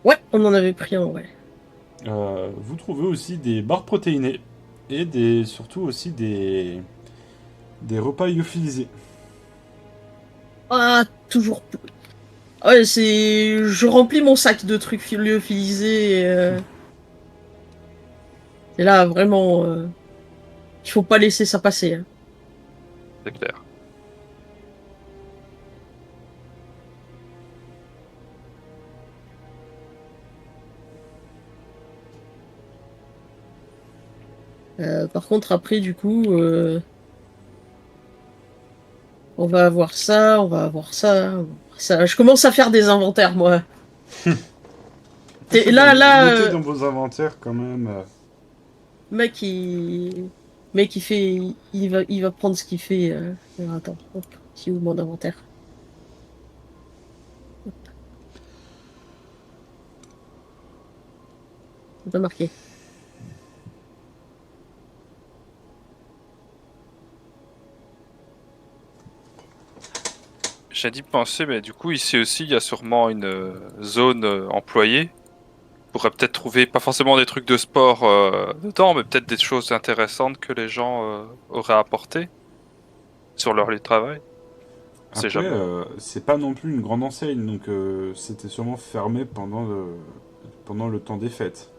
Ouais, on en avait pris un, ouais. Vous trouvez aussi des barres protéinées et surtout aussi des repas lyophilisés. Ah, toujours. Ouais, c'est. Je remplis mon sac de trucs lyophilisés. Et là, vraiment, il faut pas laisser ça passer, hein. C'est clair. Par contre, après, du coup, on va avoir ça, on va avoir ça, on va avoir ça. Je commence à faire des inventaires, moi. Notez Là, dans vos inventaires quand même. mec, mec, il fait, il va prendre ce qu'il fait. Alors, attends, hop, c'est où mon inventaire? C'est pas marqué. J'ai dit penser, mais du coup ici aussi il y a sûrement une zone employée. On pourrait peut-être trouver pas forcément des trucs de sport dedans, mais peut-être des choses intéressantes que les gens auraient apportées sur leur lieu de travail. On sait Après, jamais. c'est pas non plus une grande enseigne, donc c'était sûrement fermé pendant le temps des fêtes.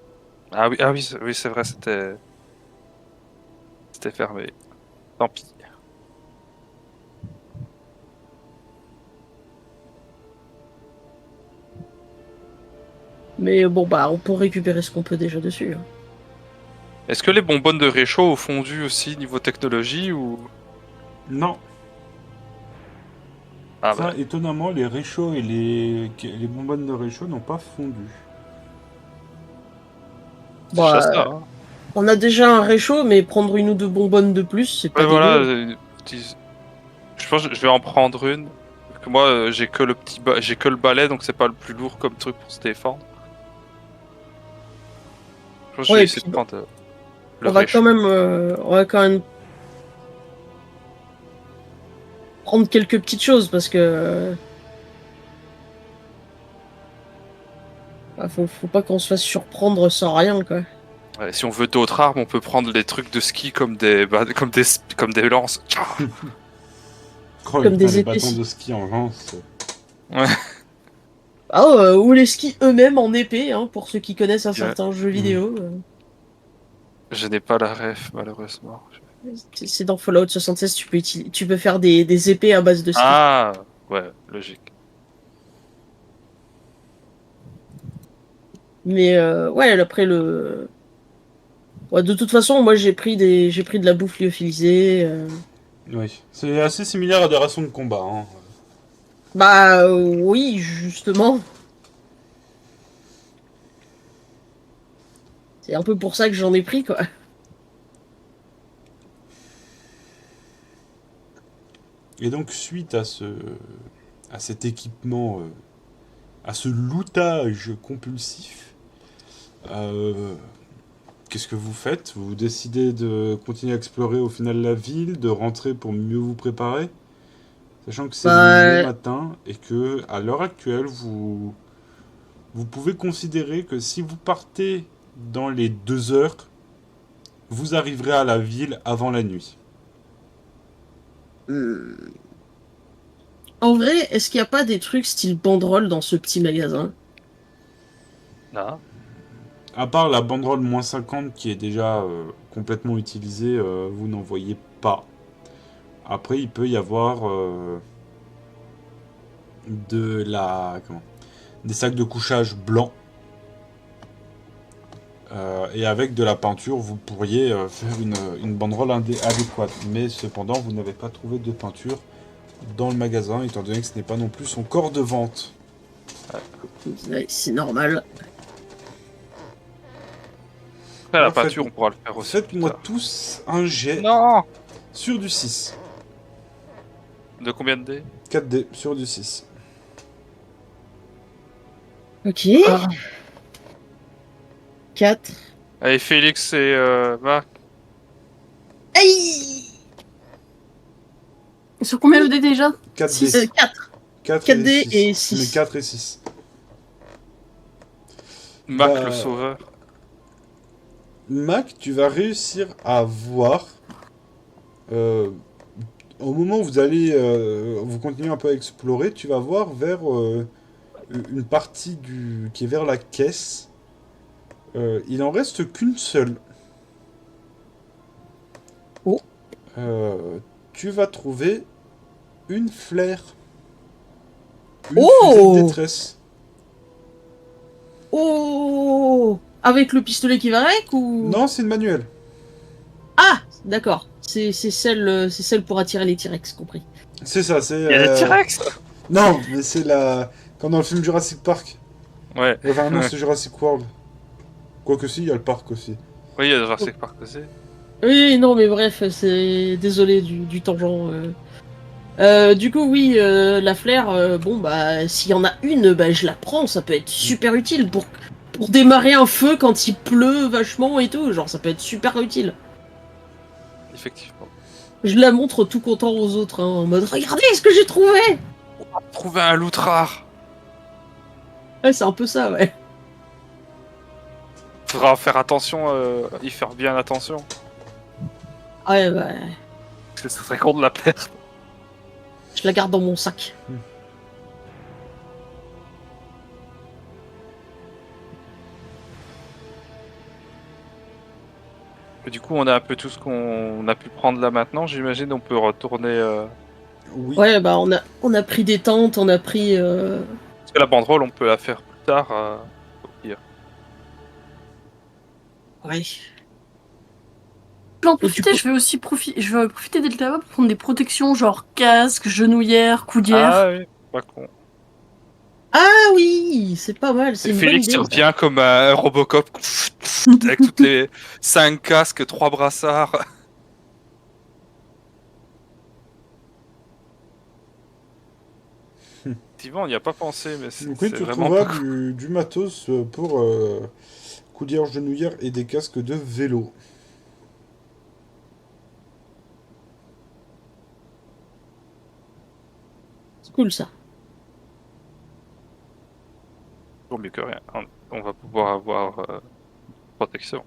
Ah oui, oui c'est vrai, c'était fermé. Tant pis. Mais bon, bah, on peut récupérer ce qu'on peut déjà dessus, hein. Est-ce que les bonbonnes de réchaud ont fondu aussi niveau technologie ou Non, ah bah ça, étonnamment, les réchauds et les bonbonnes de réchaud n'ont pas fondu. c'est déjà ça. Bah, Hein. on a déjà un réchaud, mais prendre une ou deux bonbonnes de plus, c'est Ouais pas voilà, dégueu. je pense que je vais en prendre une. Parce que moi j'ai que j'ai que le balai donc c'est pas le plus lourd comme truc pour se défendre. Je pense que je vais Ouais, et essayer puis de prendre le on réchaud. va quand même prendre quelques petites choses parce que bah, faut pas qu'on se fasse surprendre sans rien, quoi. Ouais, si on veut d'autres armes, on peut prendre des trucs de ski comme comme des lances. Oh, Comme putain, des les épées. bâtons de ski en lance. Ouais. Ah, ou les skis eux-mêmes en épée, hein, pour ceux qui connaissent un Ouais. certain jeu Mm. vidéo. Je n'ai pas la ref malheureusement. C'est dans Fallout 76, tu peux faire des épées à base de ski. Ah ouais, logique. Mais ouais, après ouais, de toute façon, moi j'ai pris de la bouffe lyophilisée. Oui, c'est assez similaire à des rations de combat. Hein. Bah oui, justement. C'est un peu pour ça que j'en ai pris, quoi. Et donc, suite à cet équipement, à ce lootage compulsif, euh, qu'est-ce que vous faites? Vous décidez de continuer à explorer au final la ville, de rentrer pour mieux vous préparer? Sachant que c'est le Bah, matin et que, à l'heure actuelle, vous pouvez considérer que si vous partez dans les 2 heures, vous arriverez à la ville avant la nuit. hmm. En vrai, est-ce qu'il n'y a pas des trucs style banderole dans ce petit magasin? Ah. À part la banderole -50 qui est déjà complètement utilisée, vous n'en voyez pas. Après, il peut y avoir de la, comment, des sacs de couchage blancs. Et avec de la peinture, vous pourriez faire une banderole adéquate. Mais cependant, vous n'avez pas trouvé de peinture dans le magasin, étant donné que ce n'est pas non plus son corps de vente. Ouais, c'est normal. Après, la Alors, peinture, on pourra le faire aussi. plus Faites-moi tard. tous un jet Non. sur du 6. De combien de dés? 4D sur du 6. Ok. Ah. 4. Allez, Félix et Marc. Aïe! Sur combien le dé déjà? 4D. 4. 4 4D et 6. et 6. Mais 4 et 6. Marc Bah, le sauveur. Mac, tu vas réussir à voir, euh, au moment où vous allez, vous continuez un peu à explorer, tu vas voir vers une partie qui est vers la caisse. Il en reste qu'une seule. Oh. Tu vas trouver une flaire. Une Oh. fusée de détresse. Oh! Avec le pistolet qui va avec ou? Non, c'est une manuelle. Ah! D'accord. C'est celle pour attirer les T-Rex, compris. C'est ça, c'est... Il y a des T-Rex. Non, mais c'est la... Comme dans le film Jurassic Park. Ouais. Enfin non, c'est Jurassic World. Quoique si, il y a le parc aussi. Oui, il y a Jurassic Park aussi. Oui, non, mais bref, c'est... Désolé du tangent. Du coup, oui, la flaire, bon, bah, s'il y en a une, bah, je la prends, ça peut être super utile pour démarrer un feu quand il pleut vachement et tout, genre, ça peut être super utile. Effectivement. Je la montre tout content aux autres, hein, en mode, regardez ce que j'ai trouvé! Trouver un loot rare. Ouais, c'est un peu ça, ouais. Faudra faire attention, y faire bien attention. Ouais, bah, Parce que ce serait con de la perdre. je la garde dans mon sac. Et du coup, on a un peu tout ce qu'on a pu prendre là maintenant. J'imagine on peut retourner. Oui. Ouais, bah, on a pris des tentes, on a pris... Parce que la banderole, on peut la faire plus tard. Au pire. Ouais. Je vais en Et du profiter, coup- je vais profiter d'être là-bas pour prendre des protections genre casque, genouillère, coudière. Ah oui, pas con. Ah oui, c'est pas mal, c'est Et une bonne Félix, idée. il Ça. revient comme un Robocop avec toutes les 5 casques, 3 brassards. Effectivement, on n'y a pas pensé, mais Donc oui, c'est tu vraiment retrouveras pas cool. du matos pour coudière, genouillère et des casques de vélo. C'est cool, ça. Toujours mieux que rien. On va pouvoir avoir protection.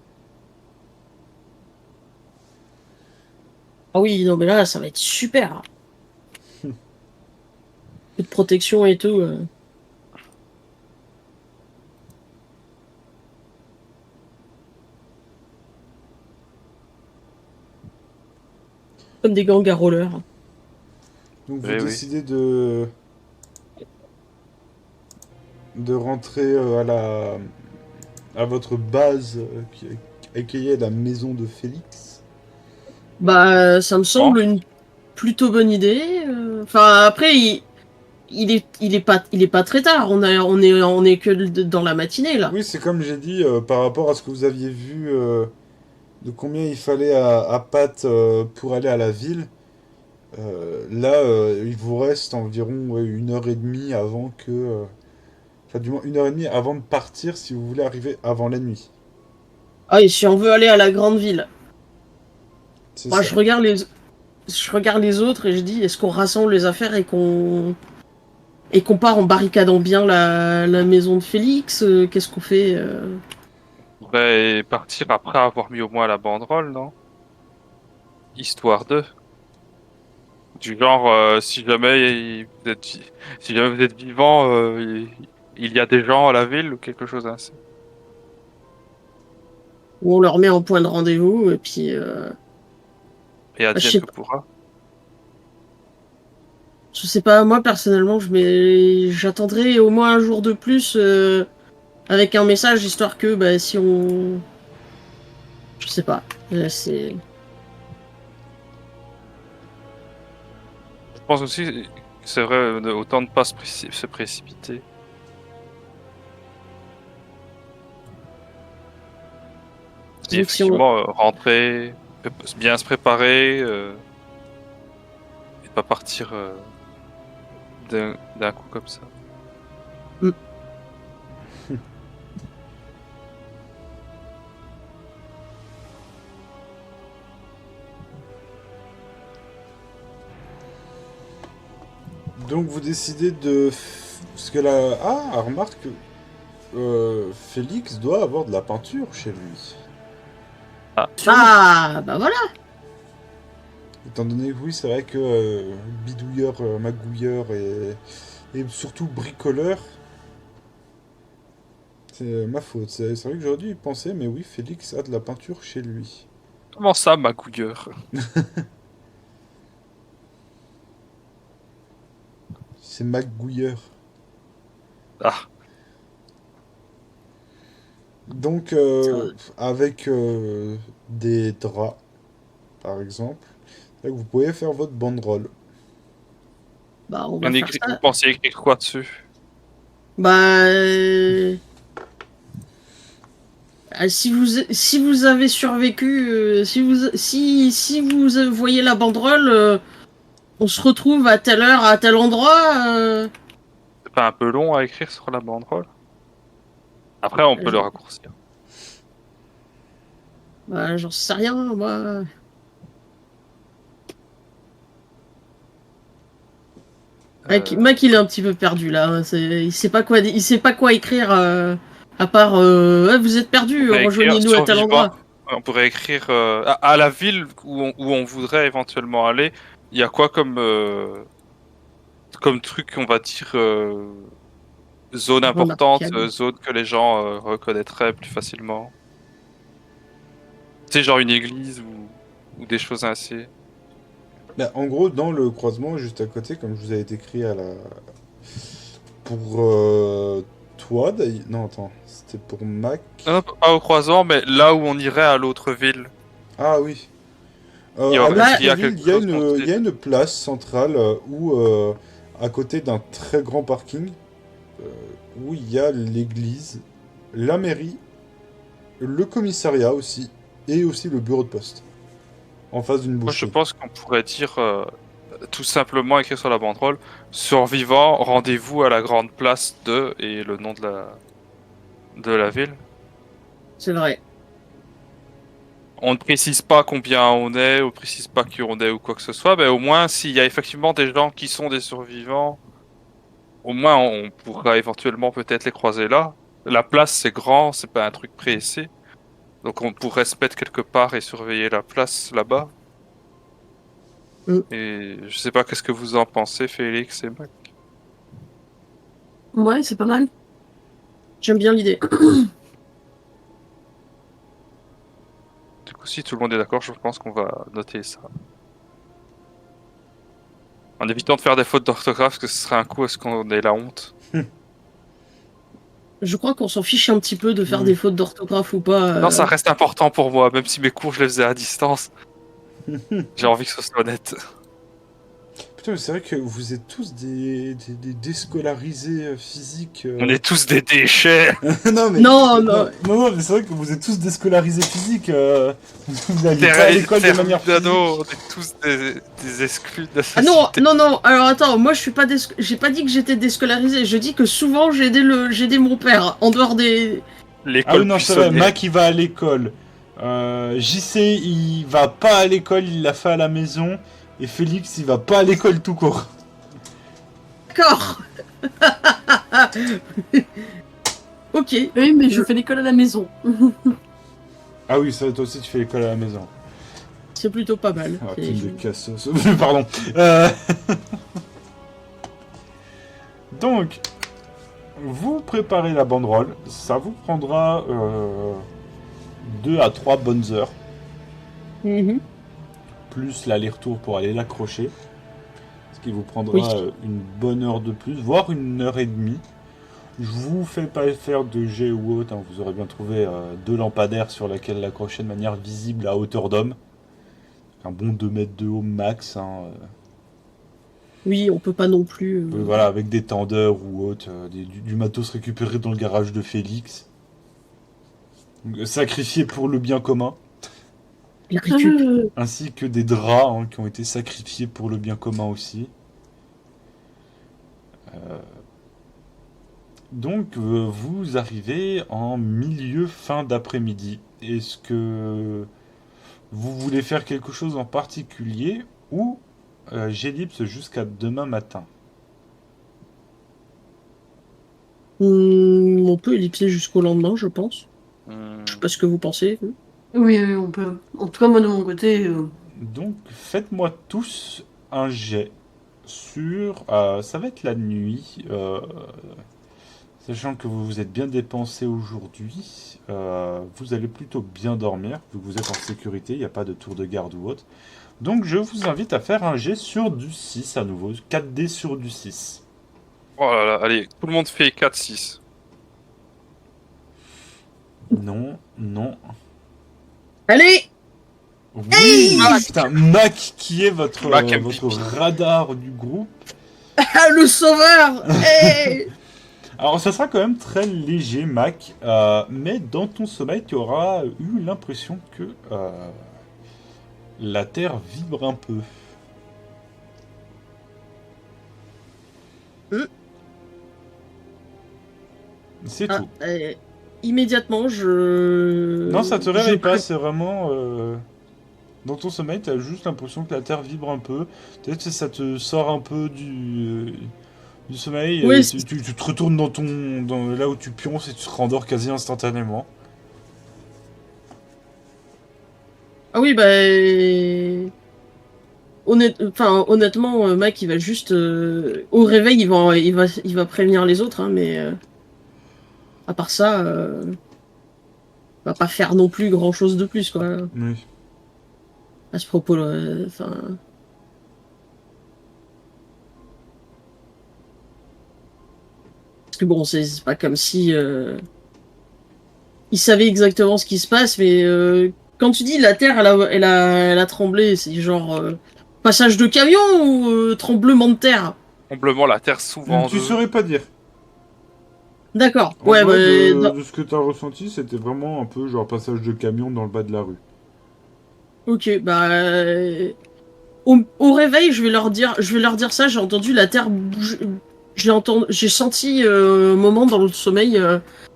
Ah oui, non, mais là, ça va être super. Peu de protection et tout. Comme des gangs à roller. Donc vous Oui, oui. décidez de rentrer à votre base qui est la maison de Félix. Bah, ça me semble une plutôt bonne idée. Enfin, après, il est pas très tard. On est que dans la matinée, là. Oui, c'est comme j'ai dit, par rapport à ce que vous aviez vu de combien il fallait à Pat pour aller à la ville. Là, il vous reste environ 1 heure et demie avant que... Enfin, du moins 1 heure et demie avant de partir si vous voulez arriver avant la nuit. Ah, et si on veut aller à la grande ville, C'est moi ça. je regarde les autres et je dis, est-ce qu'on rassemble les affaires et qu'on part en barricadant bien la maison de Félix? Qu'est-ce qu'on fait? On pourrait partir après avoir mis au moins la banderole, non? Histoire de. Du genre, si jamais vous êtes vivant, il y a des gens à la ville ou quelque chose ainsi. Ou on leur met un point de rendez-vous et puis Et je advienne sais que pas, pourra. je sais pas, moi personnellement, j'attendrai au moins un jour de plus avec un message histoire que bah, si on, je sais pas, c'est Je pense aussi que c'est vrai, autant ne pas se précipiter. Et disons que si on, effectivement, rentrer, bien se préparer, et pas partir d'un coup comme ça. Donc vous décidez de... Parce que là... Ah, remarque, Félix doit avoir de la peinture chez lui. ah bah voilà. Étant donné que oui, c'est vrai que bidouilleur, magouilleur et surtout bricoleur, c'est ma faute. C'est vrai que j'aurais dû y penser, mais oui, Félix a de la peinture chez lui. Comment ça, magouilleur? C'est magouilleur. Ah, Donc, avec des draps, par exemple, là, vous pouvez faire votre banderole. Bah on va faire vous ça. pensez écrire quoi dessus? Bah si vous avez survécu, si vous voyez la banderole, on se retrouve à telle heure à tel endroit. C'est pas un peu long à écrire sur la banderole? Après, on peut le raccourcir. Bah j'en sais rien moi. Mac, il est un petit peu perdu là. Hein. Il sait pas quoi écrire à part Ouais, vous êtes perdu, pourrait écrire rejoignez-nous à tel survivant. endroit. On pourrait écrire à la ville où on voudrait éventuellement aller. Il y a quoi comme truc, on va dire, zone importante, Remarquable. zone que les gens reconnaîtraient plus facilement. C'est genre une église ou des choses ainsi. Bah, en gros, dans le croisement juste à côté, comme je vous avais décrit à la... Pour toi, d'ailleurs... Non, attends, c'était pour Mac. Non, non, pas au croisement, mais là où on irait à l'autre ville. Ah oui. À Est-ce Bah, qu'il y l'autre a ville, quelque chose qu'on il y a sait? une place centrale où, à côté d'un très grand parking, euh, où il y a l'église, la mairie, le commissariat aussi, et aussi le bureau de poste, en face d'une Moi, je boucherie. pense qu'on pourrait dire tout simplement écrire sur la banderole survivant, rendez-vous à la grande place de et le nom de la ville. c'est vrai. On ne précise pas combien on est, on ne précise pas qui on est ou quoi que ce soit, mais au moins s'il y a effectivement des gens qui sont des survivants, au moins on pourra éventuellement peut-être les croiser là. La place c'est grand, c'est pas un truc pressé, donc on pourrait se mettre quelque part et surveiller la place là-bas. Mm. Et je sais pas qu'est-ce que vous en pensez, Félix et Mac. Ouais, c'est pas mal. J'aime bien l'idée. Du coup, si tout le monde est d'accord, je pense qu'on va noter ça. En évitant de faire des fautes d'orthographe, parce que ce serait un coup à ce qu'on ait la honte. Je crois qu'on s'en fiche un petit peu de faire Hmm. des fautes d'orthographe ou pas. Non, ça reste important pour moi, même si mes cours je les faisais à distance. J'ai envie que ce soit honnête. putain, c'est vrai que vous êtes tous des déscolarisés physiques. On est tous des déchets. non, mais... Non, non, mais c'est vrai que vous êtes tous déscolarisés physiques. Vous n'allez pas à l'école de manière physique. On est tous des exclus de la Ah société. non, alors attends, moi je suis pas j'ai pas dit que j'étais déscolarisé, je dis que souvent j'ai aidé mon père, en dehors des... Ah L'école oui, non, c'est vrai, buissonnière. Mac il va à l'école. JC il va pas à l'école, il l'a fait à la maison. Et Félix il va pas à l'école tout court. D'accord. Ok. Oui, mais je fais l'école à la maison. Ah oui, ça, toi aussi tu fais l'école à la maison. C'est plutôt pas mal. Ah, C'est- team de cassos. Pardon. Donc, vous préparez la banderole. Ça vous prendra 2 à 3 bonnes heures. Mhm. Plus l'aller-retour pour aller l'accrocher. Ce qui vous prendra Oui. une bonne heure de plus, voire 1 heure et demie. Je vous fais pas faire de jet ou autre, hein, vous aurez bien trouvé 2 lampadaires sur lesquels l'accrocher de manière visible à hauteur d'homme. Un bon 2 mètres de haut max. Hein, Oui, on peut pas non plus... voilà, avec des tendeurs ou autre, du matos récupéré dans le garage de Félix. Donc, sacrifié pour le bien commun. la récup. Ainsi que des draps hein, qui ont été sacrifiés pour le bien commun aussi. Donc vous arrivez en milieu fin d'après-midi. Est-ce que vous voulez faire quelque chose en particulier ou j'ellipse jusqu'à demain matin? On peut ellipser jusqu'au lendemain, je pense. Hmm. Je sais pas ce que vous pensez. Oui, oui, on peut. En tout cas, moi de mon côté, Donc faites-moi tous un jet sur... ça va être la nuit. Sachant que vous vous êtes bien dépensé aujourd'hui, vous allez plutôt bien dormir, vu que vous êtes en sécurité, il n'y a pas de tour de garde ou autre. Donc je vous invite à faire un jet sur du 6 à nouveau, 4D sur du 6. Oh là là, allez, tout le monde fait 4-6. Non, non. Allez. Oui, Hey putain, Mac qui est votre, Mac votre MVP. radar du groupe. Ah, le sauveur. Hey. Alors ça sera quand même très léger, Mac, mais dans ton sommeil, tu auras eu l'impression que la Terre vibre un peu. C'est Ah, tout. immédiatement, je... Non, ça te je réveille pas, pré- c'est vraiment... Dans ton sommeil, t'as juste l'impression que la Terre vibre un peu. Peut-être que ça te sort un peu du sommeil. Oui, Tu te retournes dans là où tu pionces et tu te rendors quasi instantanément. Ah oui, bah... honnêtement, Mac, il va juste... Au réveil, il va prévenir les autres, hein, mais... À part ça, il va pas faire non plus grand-chose de plus, quoi. Oui. À ce propos, enfin... Parce que bon, c'est pas comme si... il savait exactement ce qui se passe, mais quand tu dis la Terre, elle a tremblé, c'est genre... passage de camion ou tremblement de terre? Comblement la Terre souvent Tu saurais pas dire. D'accord, En ouais, vrai, bah... de ce que t'as ressenti, c'était vraiment un peu genre passage de camion dans le bas de la rue. Ok, bah... au réveil, je vais leur dire ça, j'ai entendu la Terre bouger... J'ai senti un moment dans le sommeil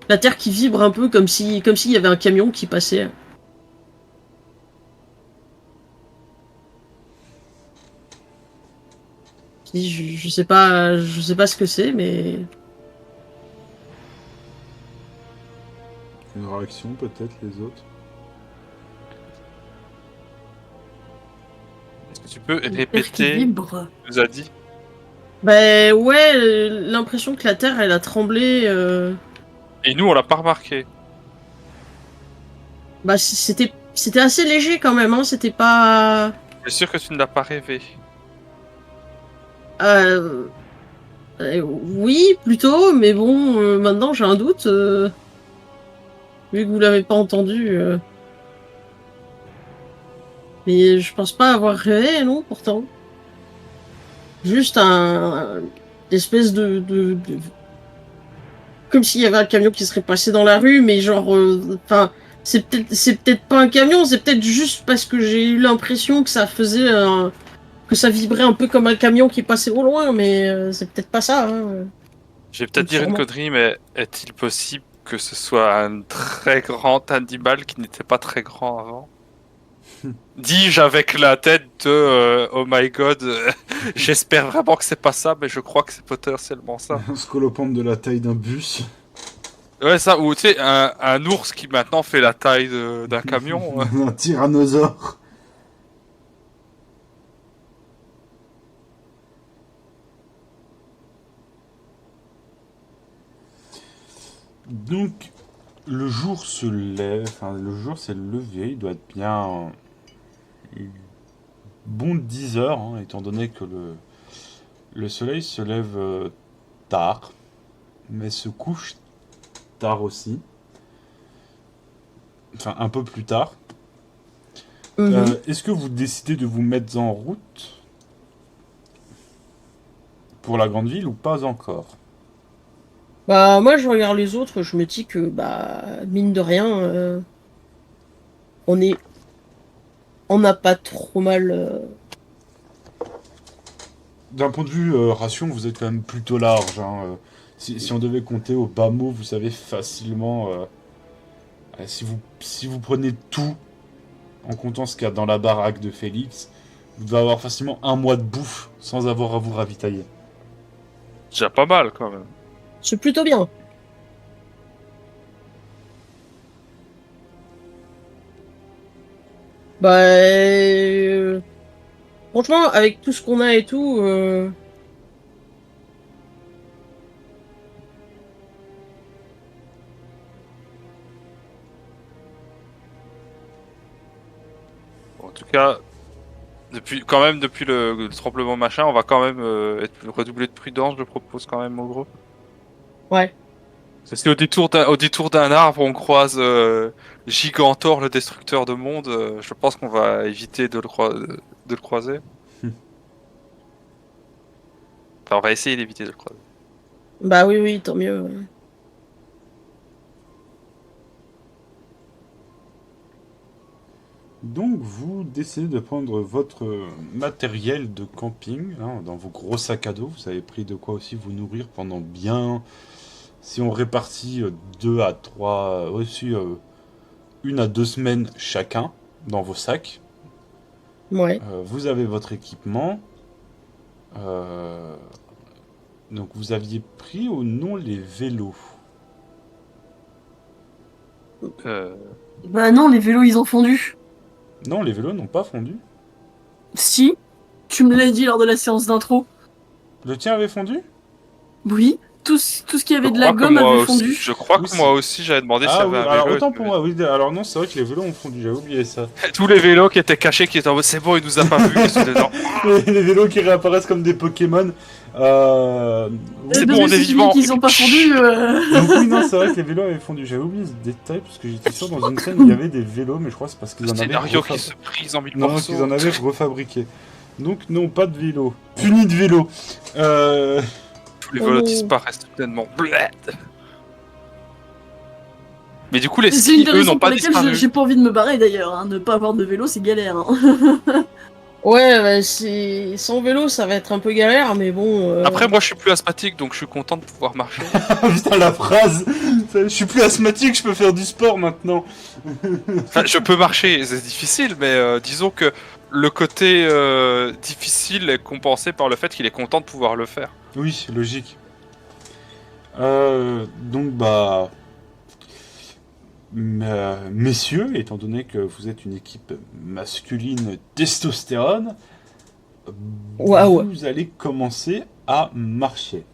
la Terre qui vibre un peu comme s'il y avait un camion qui passait. Je sais pas ce que c'est, mais Une réaction peut-être, les autres. Est-ce que tu peux Terre qui répéter vibre. ce que tu nous as dit? bah ouais, l'impression que la Terre elle a tremblé. Et nous, on l'a pas remarqué. Bah c'était assez léger quand même, hein. C'était pas. Je suis sûr que tu ne l'as pas rêvé. Euh, oui, plutôt, mais bon, maintenant j'ai un doute. Vu que vous l'avez pas entendu. Mais je pense pas avoir rêvé, non, pourtant. Juste une espèce comme s'il y avait un camion qui serait passé dans la rue, mais genre, enfin, c'est peut-être pas un camion, c'est peut-être juste parce que j'ai eu l'impression que ça faisait, que ça vibrait un peu comme un camion qui passait au loin, mais c'est peut-être pas ça, hein. Je vais peut-être dire une Sûrement. connerie, mais est-il possible que ce soit un très grand animal qui n'était pas très grand avant? Dis-je avec la tête de oh my god, j'espère vraiment que c'est pas ça, mais je crois que c'est potentiellement ça. Un scolopendre de la taille d'un bus. Ouais, ça, ou tu sais, un ours qui maintenant fait la taille d'un camion. Un tyrannosaure. Donc, le jour se lève, enfin, le jour s'est levé, il doit être bien bon 10 heures, hein, étant donné que le soleil se lève tard, mais se couche tard aussi, enfin un peu plus tard. Mhm. Est-ce que vous décidez de vous mettre en route pour la grande ville ou pas encore? Bah, moi, je regarde les autres, je me dis que, bah, mine de rien, on est, on n'a pas trop mal. D'un point de vue ration, vous êtes quand même plutôt large, hein. Si on devait compter au bas mot, vous savez facilement, si vous prenez tout en comptant ce qu'il y a dans la baraque de Félix, vous devez avoir facilement un mois de bouffe sans avoir à vous ravitailler. Déjà pas mal quand même. C'est plutôt bien. Bah, franchement, avec tout ce qu'on a et tout, Bon, en tout cas, depuis le tremblement machin, on va quand même redoubler de prudence, je propose quand même au gros. ouais. Parce qu'au détour d'un arbre, on croise Gigantor, le destructeur de monde. Je pense qu'on va éviter de le croiser. Enfin, on va essayer d'éviter de le croiser. Bah oui, oui, tant mieux. Ouais. Donc vous décidez de prendre votre matériel de camping, hein, dans vos gros sacs à dos. Vous avez pris de quoi aussi vous nourrir pendant bien... Si on répartit 2 à 3... aussi 1 à 2 semaines chacun dans vos sacs. Ouais. Vous avez votre équipement. Euh, donc vous aviez pris ou non les vélos? Euh, Bah non, les vélos, ils ont fondu. Non, les vélos n'ont pas fondu. Si, tu me l'as dit lors de la séance d'intro. Le tien avait fondu? Oui, tout ce qui je avait de la crois que gomme moi avait aussi, fondu. je crois Oui, que moi aussi, j'avais demandé s'il y Ah avait oui, un alors vélo. autant pour moi, oui. Alors non, c'est vrai que les vélos ont fondu, j'avais oublié ça. Tous les vélos qui étaient cachés, qui étaient en mode c'est bon, il nous a pas vus, ils sont dedans. Les vélos qui réapparaissent comme des Pokémon. C'est Oui, bon, Parce on que est si tu dis vivant. qu'ils ont pas fondu, donc oui, non, c'est vrai que les vélos avaient fondu. J'avais oublié ce détail parce que j'étais sûr dans une scène où il y avait des vélos, mais je crois que c'est parce qu'ils Le en avaient scénario qui se brise en mille Non, morceaux. qu'ils en avaient refabriqué. Donc non, pas de vélo. Puni de vélo. Tous les Oh vélos non. disparaissent soudainement. Bled. Mais du coup, les c'est une skis, des eux, raisons n'ont pour pas lesquelles disparu. j'ai pas envie de me barrer d'ailleurs. Hein. Ne pas avoir de vélo, c'est galère. Hein. Ouais, bah, c'est sans vélo, ça va être un peu galère, mais bon. Après, moi, je suis plus asthmatique, donc je suis content de pouvoir marcher. Putain, la phrase. Je suis plus asthmatique, je peux faire du sport maintenant. Enfin, je peux marcher, c'est difficile, mais disons que le côté difficile est compensé par le fait qu'il est content de pouvoir le faire. Oui, logique. Donc bah, messieurs, étant donné que vous êtes une équipe masculine testostérone, Waouh. vous allez commencer à marcher.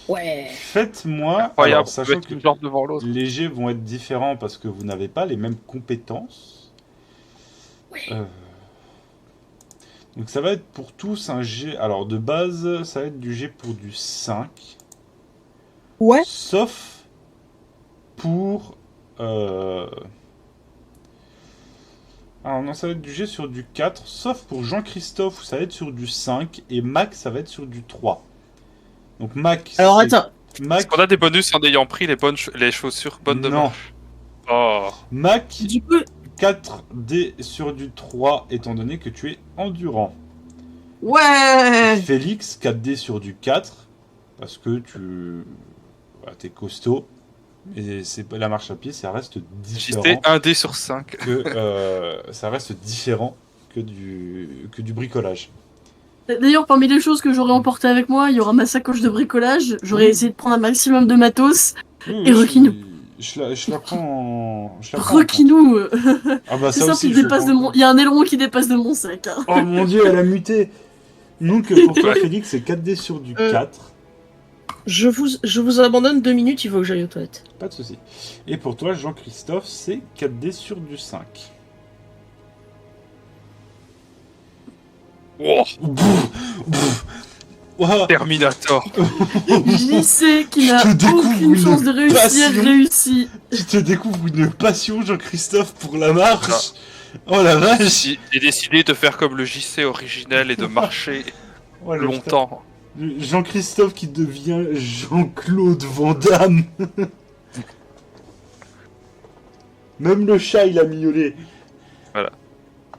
Ouais. Faites-moi, Incroyable, alors on peut sachant être que une genre devant l'autre. les jets vont être différents parce que vous n'avez pas les mêmes compétences. Euh, Donc ça va être pour tous un jet. Alors de base, ça va être du jet pour du 5. Ouais. Sauf pour Alors non, ça va être du G sur du 4, sauf pour Jean-Christophe où ça va être sur du 5 et Mac ça va être sur du 3. Donc Mac, Alors c'est- attends, Est-ce Mac, qu'on a des bonus en ayant pris les chaussures bonnes de Non. marche? Oh. Mac, du coup, 4D sur du 3 étant donné que tu es endurant. ouais. Félix, 4D sur du 4 parce que voilà, t'es costaud. Mais c'est pas la marche à pied, ça reste différent. JT 1D sur 5. Ça reste différent que du bricolage. D'ailleurs, parmi les choses que j'aurais emportées avec moi, il y aura ma sacoche de bricolage. J'aurais Oui. essayé de prendre un maximum de matos. Oui, Et Requinou. Je la prends. Je la prends en compte. Requinou. Ah bah C'est ça simple, aussi, il je le dépasse prends de en mon. compte. Il y a un aileron qui dépasse de mon sac. Hein. Oh mon dieu, elle a muté. Donc pour toi, Félix, c'est 4D sur du 4. Je vous abandonne 2 minutes, il faut que j'aille aux toilettes. Pas de souci. Et pour toi, Jean-Christophe, c'est 4D sur du 5. Oh, Ouah, Terminator. JC qui n'a Je découvre aucune une chance de réussir, passion. réussit. tu te découvres une passion, Jean-Christophe, pour la marche. Oh la vache. J'ai décidé de faire comme le JC originel et de marcher Oh, le longtemps. putain. Jean-Christophe qui devient Jean-Claude Van Damme. Même le chat, il a miaulé.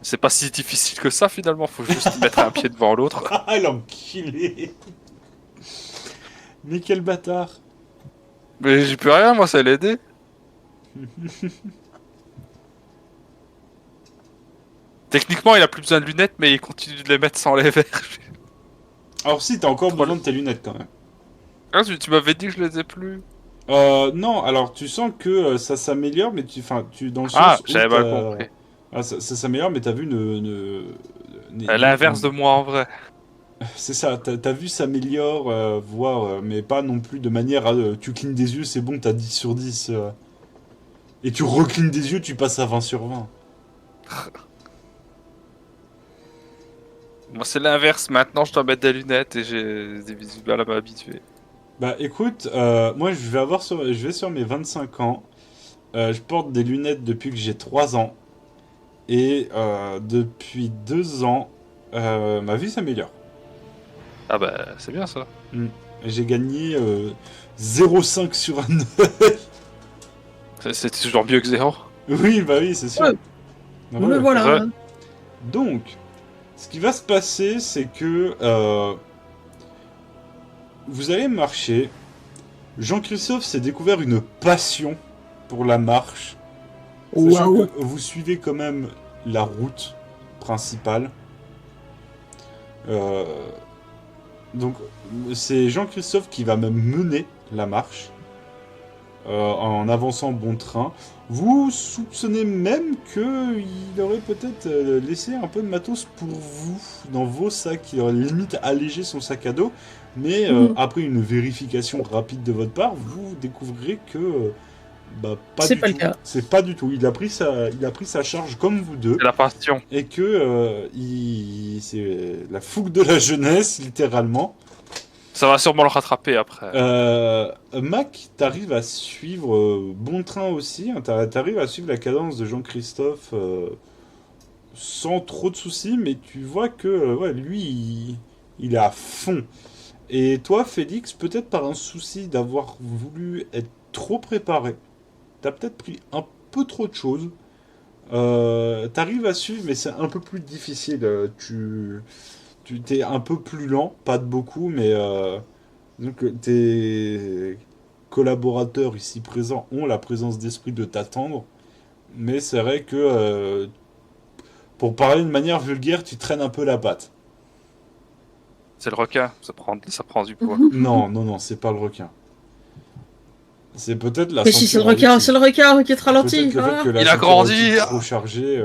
C'est pas si difficile que ça finalement, faut juste mettre un pied devant l'autre. Ah, l'enculé. Mais quel bâtard. Mais j'ai plus rien, moi ça l'aidait. Techniquement, il a plus besoin de lunettes, mais il continue de les mettre sans les verres. Alors si, t'as encore besoin de tes lunettes quand même. Ah, tu m'avais dit que je les ai plus. Non, alors tu sens que ça s'améliore, mais tu dans le sens Ah, où j'avais mal t'as- compris. Ah, ça s'améliore, mais t'as vu L'inverse de moi en vrai. C'est ça, t'as vu s'améliore, voire, mais pas non plus de manière à... tu clignes des yeux, c'est bon, t'as 10 sur 10. Et tu reclignes des yeux, tu passes à 20 sur 20. Moi c'est l'inverse, maintenant je dois mettre des lunettes et j'ai des visuels à m'habituer. Bah écoute, moi je vais sur mes 25 ans. Je porte des lunettes depuis que j'ai 3 ans. Et depuis 2 ans, ma vie s'améliore. Ah bah c'est bien ça. J'ai gagné 0,5 sur un... C'est toujours mieux que 0. Oui, bah oui, c'est sûr. Ouais. Ah Me ouais. voilà. ouais. Donc, ce qui va se passer, c'est que vous allez marcher. Jean-Christophe s'est découvert une passion pour la marche. Sachant Waouh. que vous suivez quand même la route principale. Donc, c'est Jean-Christophe qui va même mener la marche en avançant bon train. Vous soupçonnez même qu'il aurait peut-être laissé un peu de matos pour vous dans vos sacs. Il aurait limite allégé son sac à dos. Mais après une vérification rapide de votre part, vous découvrirez que C'est du pas le tout. cas. C'est pas du tout. Il a pris sa charge comme vous deux. C'est la passion. Et que c'est la fougue de la jeunesse, littéralement. Ça va sûrement le rattraper après. Mac, t'arrives à suivre bon train aussi. Hein, t'arrives à suivre la cadence de Jean-Christophe sans trop de soucis, mais tu vois que ouais, lui, il est à fond. Et toi, Félix, peut-être par un souci d'avoir voulu être trop préparé, t'as peut-être pris un peu trop de choses. T'arrives à suivre, mais c'est un peu plus difficile. Tu t'es un peu plus lent, pas de beaucoup, mais donc tes collaborateurs ici présents ont la présence d'esprit de t'attendre. Mais c'est vrai que, pour parler de manière vulgaire, tu traînes un peu la patte. C'est le requin, ça prend du poids. Non, non, non, c'est pas le requin. C'est peut-être la Mais si c'est le ceinture requin, c'est le requin qui est ralenti. Peut-être le fait que la Il a ceinture grandi. optique trop chargée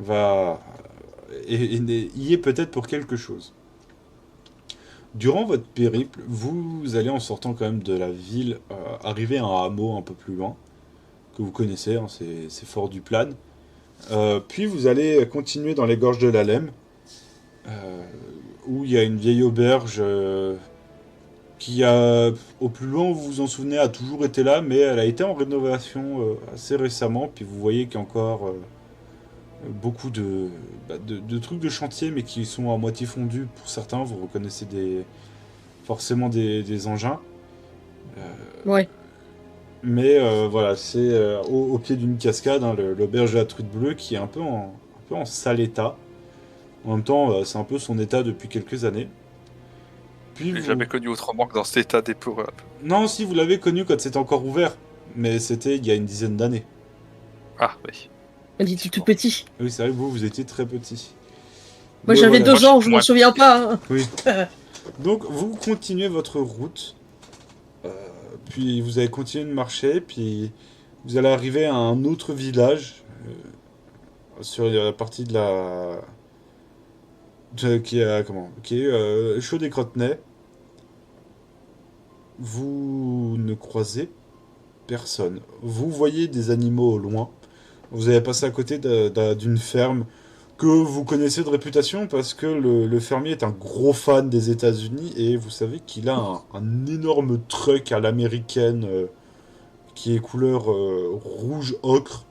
va y est peut-être pour quelque chose. Durant votre périple, vous allez en sortant quand même de la ville, arriver à un hameau un peu plus loin, que vous connaissez, hein, c'est Fort du Plane. Puis vous allez continuer dans les gorges de la Lemme, où il y a une vieille auberge qui a, au plus loin, vous vous en souvenez, a toujours été là, mais elle a été en rénovation assez récemment. Puis vous voyez qu'il y a encore beaucoup de trucs de chantier, mais qui sont à moitié fondus pour certains. Vous reconnaissez forcément des engins. Ouais. Mais voilà, c'est au pied d'une cascade, hein, l'auberge de la Truite Bleue, qui est un peu en sale état. En même temps, c'est un peu son état depuis quelques années. Puis J'ai vous... jamais connu autrement que dans cet état déplorable. Non, si, vous l'avez connu quand c'était encore ouvert. Mais c'était il y a une dizaine d'années. Ah oui. Elle était tout petit. Oui, c'est vrai, vous étiez très petit. Moi, Mais j'avais voilà. 2 ans, je m'en Moi, souviens pas. Hein. Oui. Donc, vous continuez votre route. Puis vous allez continuer de marcher. Puis vous allez arriver à un autre village. Sur la partie de la... qui est, chaud des Crotenay. Vous ne croisez personne. Vous voyez des animaux au loin. Vous avez passé à côté d'une ferme que vous connaissez de réputation parce que le fermier est un gros fan des États-Unis et vous savez qu'il a un énorme truck à l'américaine qui est couleur rouge ocre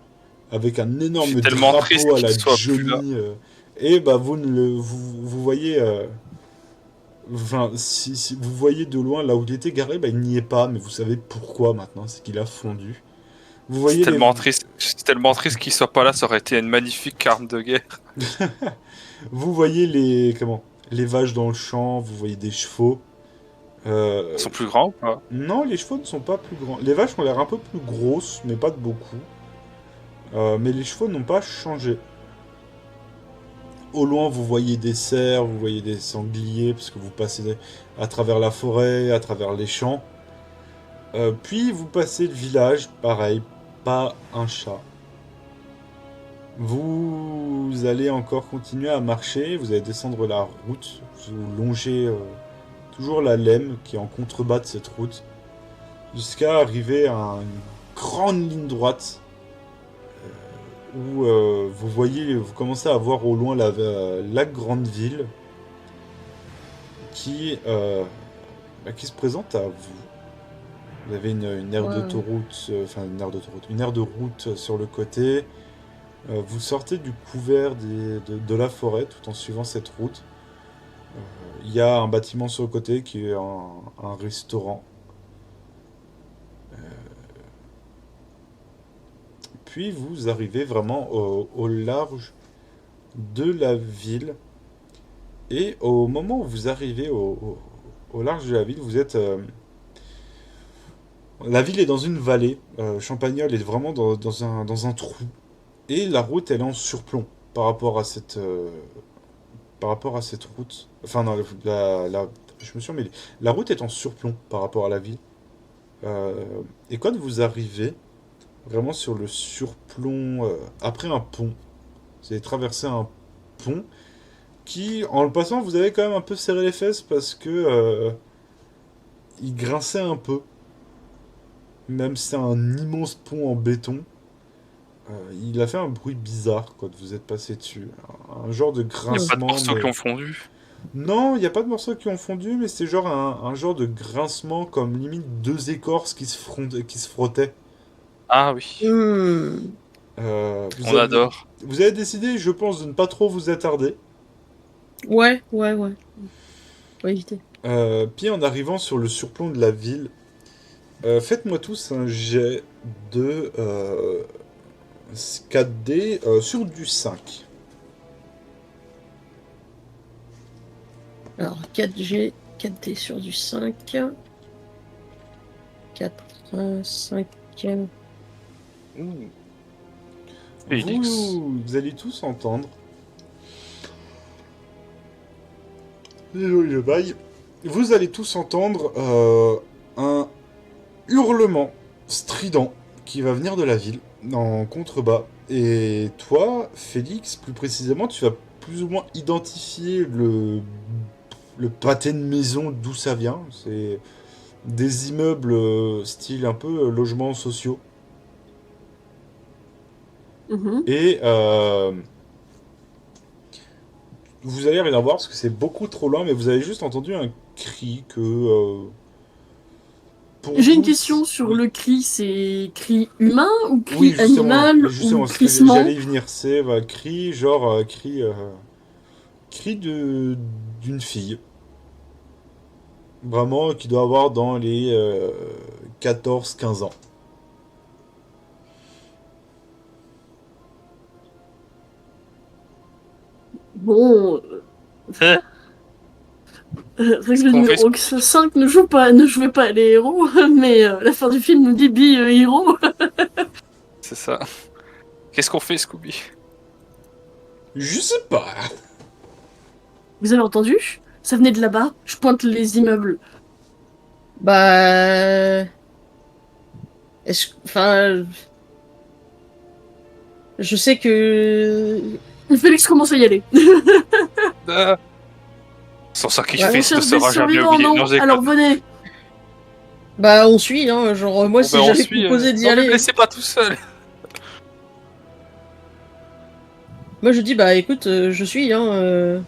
avec un Je énorme suis tellement triste drapeau à la qu'il soit plus là. Johnny. Et bah vous voyez. Enfin, si vous voyez de loin là où il était garé, bah, il n'y est pas, mais vous savez pourquoi maintenant, c'est qu'il a fondu. Vous C'est voyez tellement triste. C'est tellement triste qu'il soit pas là. Ça aurait été une magnifique arme de guerre. vous voyez les vaches dans le champ, vous voyez des chevaux. Ils sont plus grands ou pas? Non, les chevaux ne sont pas plus grands. Les vaches ont l'air un peu plus grosses, mais pas de beaucoup. Mais les chevaux n'ont pas changé. Au loin, vous voyez des cerfs, vous voyez des sangliers, parce que vous passez à travers la forêt, à travers les champs. Puis vous passez le village, pareil, pas un chat. Vous allez encore continuer à marcher, vous allez descendre la route, vous longez toujours la Lemme qui est en contrebas de cette route, jusqu'à arriver à une grande ligne droite où vous commencez à voir au loin la grande ville qui se présente à vous. Vous avez une aire d'autoroute, une aire de route sur le côté. Vous sortez du couvert de la forêt tout en suivant cette route. Il y a un bâtiment sur le côté qui est un restaurant. Puis vous arrivez vraiment au large de la ville. Et au moment où vous arrivez au large de la ville, vous êtes... la ville est dans une vallée. Champagnole est vraiment dans un trou. Et la route, elle est en surplomb par rapport à cette route. Enfin, non, je me suis emmêlé. La route est en surplomb par rapport à la ville. Et quand vous arrivez vraiment sur le surplomb, après un pont, vous avez traversé un pont qui, en le passant, vous avez quand même un peu serré les fesses parce que il grinçait un peu. Même si c'est un immense pont en béton. Il a fait un bruit bizarre quand vous êtes passé dessus. Un genre de Il n'y a grincement. pas de morceaux mais- qui ont fondu. Non, il n'y a pas de morceaux qui ont fondu, mais c'est genre un genre de grincement comme limite deux écorces qui se frottaient. Ah oui. Hmm. Vous On avez- adore. Vous avez décidé, je pense, de ne pas trop vous attarder. Ouais. Faut éviter. Puis en arrivant sur le surplomb de la ville, faites-moi tous un jet de 4D sur du 5. Alors, 4G, 4D sur du 5. 4, 5. Félix. Vous allez tous entendre. Désolé, je baille. Vous allez tous entendre un hurlement strident qui va venir de la ville en contrebas. Et toi, Félix, plus précisément, tu vas plus ou moins identifier le pâté de maison d'où ça vient. C'est des immeubles style un peu logements sociaux. Mhm. Et vous allez rien voir parce que c'est beaucoup trop loin, mais vous avez juste entendu un cri que J'ai une vous, question sur oui. le cri, c'est cri humain ou cri Oui, animal justement, ou ce que crissement? j'allais y venir, c'est cri, genre cri d'une fille. Vraiment, qui doit avoir dans les 14-15 ans. Bon, règle qu'on fait, numéro 5, ne jouez pas les héros, mais la fin du film nous dit be a hero. c'est ça. Qu'est-ce qu'on fait, Scooby? Je sais pas. Vous avez entendu? Ça venait de là-bas. Je pointe les immeubles. Bah. Enfin. Je sais que. Félix commence à y aller. Ah, son Ouais. On sacrifice ne cherche des sera jamais survivants, oublié. non? Non, je déconne. Alors venez. Bah, on suit, hein. Genre, moi, Bon, si ben, on j'avais suit. proposé d'y Non, ne me aller. laissez pas tout seul. Moi, je dis, bah, écoute, je suis, hein.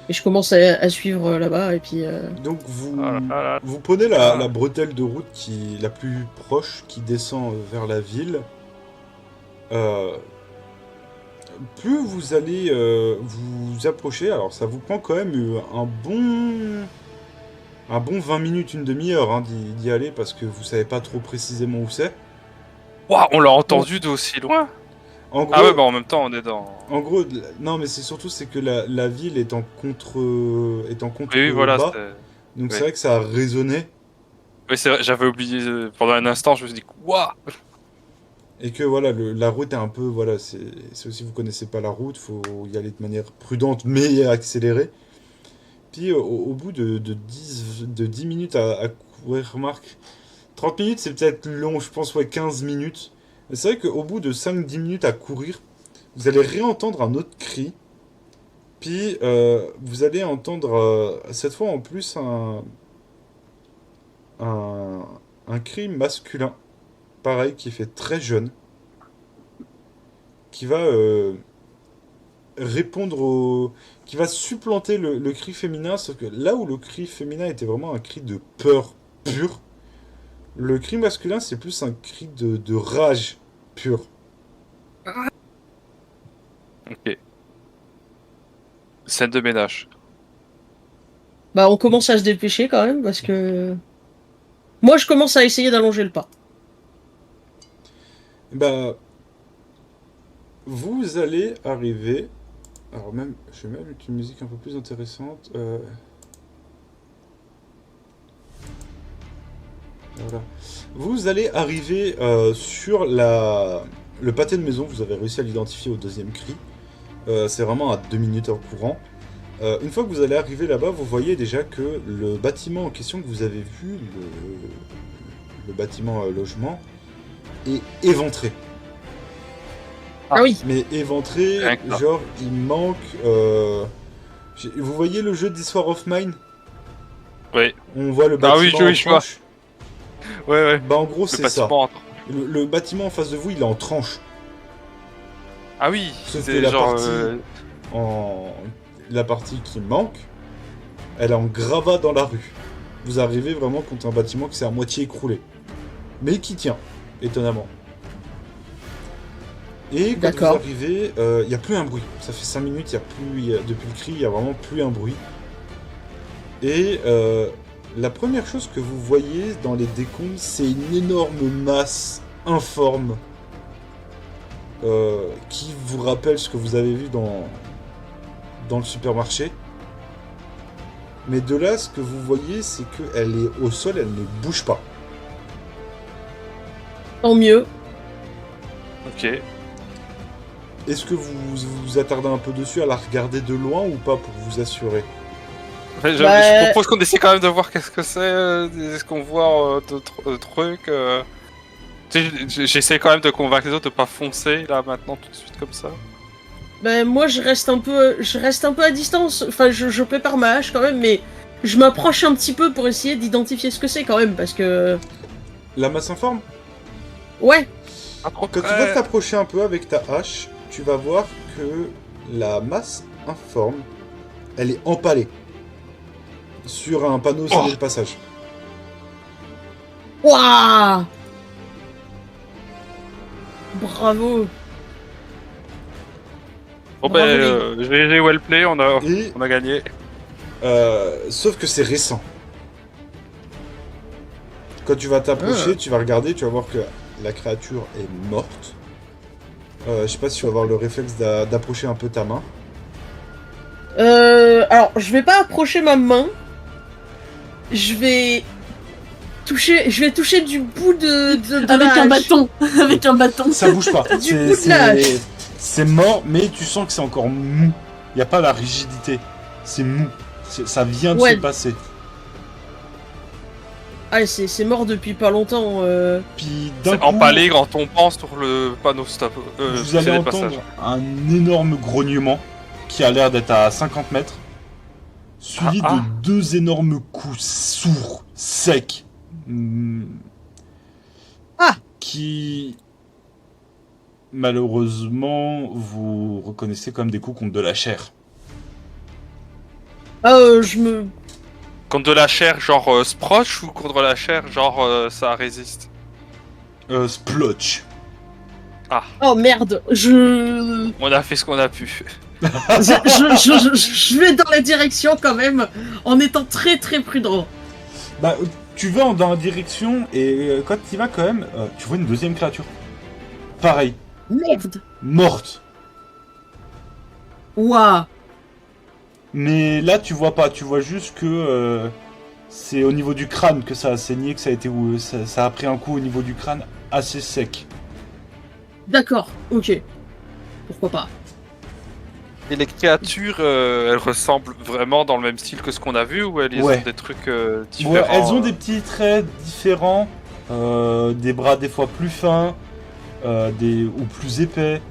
Et je commence à suivre là-bas, et puis. Donc vous, Oh là là. vous prenez Ah. la bretelle de route la plus proche qui descend vers la ville. Euh, Plus vous allez vous approcher, alors ça vous prend quand même un bon 20 minutes, une demi-heure hein, d'y aller parce que vous savez pas trop précisément où c'est. Waouh, on l'a entendu d'aussi loin. En gros, Ah ouais, bah en même temps, on est dans. en gros, non mais c'est surtout c'est que la ville est en contre Oui, voilà. bas, c'est- donc c'est oui. vrai que ça a résonné Oui, c'est vrai, j'avais oublié. Pendant un instant, je me suis dit, waouh. et que voilà la route est un peu voilà c'est aussi vous connaissez pas la route, faut y aller de manière prudente mais accélérée. Puis au bout de 10 minutes à courir, remarque, 30 minutes c'est peut-être long, je pense, ouais, 15 minutes. Mais c'est vrai qu'au bout de 5-10 minutes à courir, vous allez réentendre un autre cri. Puis vous allez entendre cette fois en plus un, un cri masculin, pareil, qui fait très jeune, qui va répondre au... qui va supplanter le cri féminin, sauf que là où le cri féminin était vraiment un cri de peur pure, le cri masculin c'est plus un cri de rage pure. Ok. Scène de ménage. Bah, on commence à se dépêcher quand même, parce que. Moi, je commence à essayer d'allonger le pas. Bah, vous allez arriver... Alors même, je vais mettre une musique un peu plus intéressante. Voilà. Vous allez arriver sur le pâté de maison, vous avez réussi à l'identifier au deuxième cri. C'est vraiment à 2 minutes en courant. Une fois que vous allez arriver là-bas, vous voyez déjà que le bâtiment en question que vous avez vu, le bâtiment logement, est éventré. Ah oui. Mais éventré, D'accord. genre il manque... vous voyez le jeu This War of Mine? Oui. On voit le Ah bâtiment oui, en oui, je vois. tranche. Ouais, ouais. Bah en gros Le c'est ça. bâtiment. Le bâtiment en face de vous il est en tranche. Ah oui. Sauf que C'est la genre. partie la partie qui manque, elle est en gravat dans la rue. Vous arrivez vraiment contre un bâtiment qui s'est à moitié écroulé. Mais qui tient, étonnamment. Et quand vous D'accord. arrivez, il n'y a plus un bruit. Ça fait 5 minutes, depuis le cri, il n'y a vraiment plus un bruit. Et la première chose que vous voyez dans les décombres, c'est une énorme masse informe qui vous rappelle ce que vous avez vu dans le supermarché. Mais de là, ce que vous voyez, c'est qu'elle est au sol, elle ne bouge pas. Tant mieux. Ok. Est-ce que vous vous attardez un peu dessus, à la regarder de loin ou pas pour vous assurer? Ouais, je Bah- propose qu'on essaie quand même de voir qu'est-ce que c'est. Est-ce qu'on voit d'autres trucs. Tu sais, j'essaie quand même de convaincre les autres de pas foncer là maintenant tout de suite comme ça. Ben, moi, je reste un peu à distance. Enfin, je prépare ma hache quand même, mais je m'approche un petit peu pour essayer d'identifier ce que c'est quand même, parce que. La masse informe? Ouais. Pas trop Quand tu vas t'approcher un peu avec ta hache, tu vas voir que la masse informe Elle est empalée sur un panneau signé le passage. Waouh! Bravo! Bon Bravo, ben, GG well play, on Et a gagné. sauf que c'est récent. Quand tu vas t'approcher, tu vas regarder, tu vas voir que la créature est morte. Je sais pas si tu vas avoir le réflexe d'approcher un peu ta main. Alors, je vais pas approcher ma main. Je vais toucher du bout de Avec la un hache. bâton. Avec un bâton. Ça bouge pas. Du coup de la hache. C'est mort, mais tu sens que c'est encore mou. Il n'y a pas la rigidité. C'est mou. Ça vient de Ouais. se passer. Ah, c'est mort depuis pas longtemps. Puis d'un C'est coup, empalé quand on pense sur le panneau stop. vous allez entendre un énorme grognement qui a l'air d'être à 50 mètres, suivi Ah, de 2 énormes coups sourds, secs, qui malheureusement vous reconnaissez comme des coups contre de la chair. Je me... Contre de la chair genre sproche ou contre la chair genre ça résiste? Splotch. Oh merde, On a fait ce qu'on a pu. je vais dans la direction quand même, en étant très très prudent. Bah, tu vas dans la direction et quand tu y vas quand même, tu vois une deuxième créature. Pareil, Merde. morte. Waouh. Mais là, tu vois pas, tu vois juste que c'est au niveau du crâne que ça a saigné, que ça a été, ça a pris un coup au niveau du crâne assez sec. D'accord, ok. Pourquoi pas. Et les créatures, elles ressemblent vraiment dans le même style que ce qu'on a vu ou elles Ouais. ont des trucs Ouais, différents? elles ont des petits traits différents, des bras des fois plus fins, ou plus épais,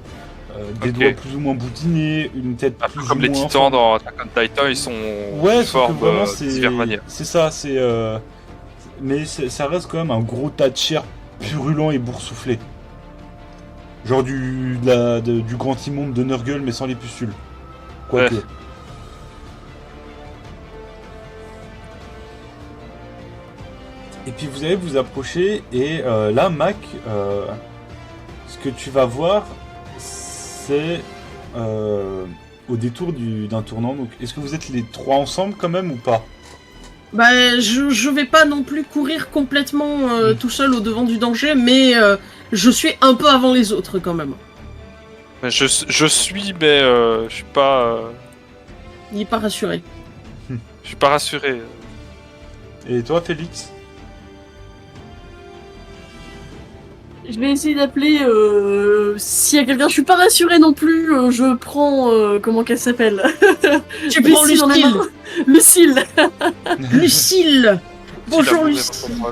des Ok. doigts plus ou moins boutinés, une tête Un peu plus comme ou les moins titans dans Attack on Titan, ils sont Ouais, de sauf que forme vraiment de diverses manières. c'est ça, mais ça reste quand même un gros tas de chair purulent et boursouflé. Genre du grand immonde de Nurgle mais sans les pustules. Quoique. Ouais. Et puis vous allez vous approcher et là Mac, ce que tu vas voir c'est au détour d'un tournant. Donc est-ce que vous êtes les trois ensemble quand même ou pas? Bah, je vais pas non plus courir complètement tout seul au devant du danger, mais je suis un peu avant les autres quand même. Je suis, mais je suis pas Il est pas rassuré. rassuré. Et toi Félix? Je vais essayer d'appeler. S'il y a quelqu'un, je suis pas rassurée non plus. Je prends. Comment qu'elle s'appelle? Tu prends Lucie dans les Lucille. mains. Lucille. Lucille. Bonjour Si la Lucille. boule est votre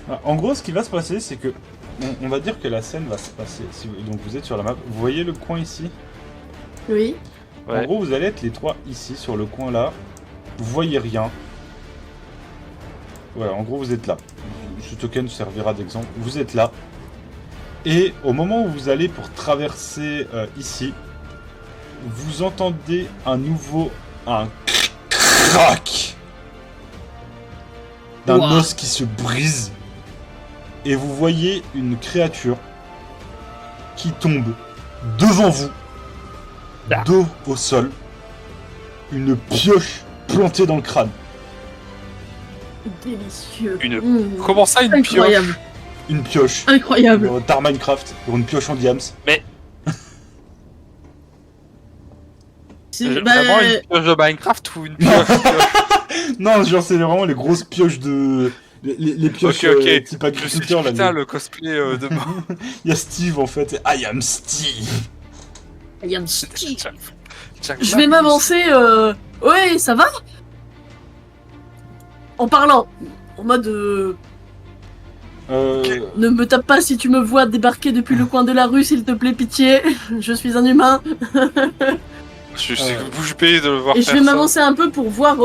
rôle. En gros, ce qui va se passer, c'est que on va dire que la scène va se passer. Donc vous êtes sur la map. Vous voyez le coin ici? Oui. En Ouais. gros, vous allez être les trois ici sur le coin là. Vous voyez rien. Voilà, en gros, vous êtes là. Ce token servira d'exemple. Vous êtes là. Et au moment où vous allez pour traverser ici, vous entendez un crack d'un Ouah. os qui se brise. Et vous voyez une créature qui tombe devant vous, Ah. dos au sol, une pioche plantée dans le crâne. Délicieux. Une- Comment ça, une pioche? Incroyable. Une pioche. Incroyable. Tar Minecraft, pour une pioche en diams. C'est- Vraiment une pioche de Minecraft ou une pioche? Non, genre c'est vraiment les grosses pioches de... Les pioches Ok, ok. type Je me suis dit, agriculteur là. putain, le cosplay de Il y a Steve en fait, I am Steve. I am Steve. Je vais m'avancer. Ouais, ça va? En parlant. En mode. Ne me tape pas si tu me vois débarquer depuis le coin de la rue, s'il te plaît, pitié. Je suis un humain. Je suis bouche bée de le voir Et je faire vais ça. m'avancer un peu pour voir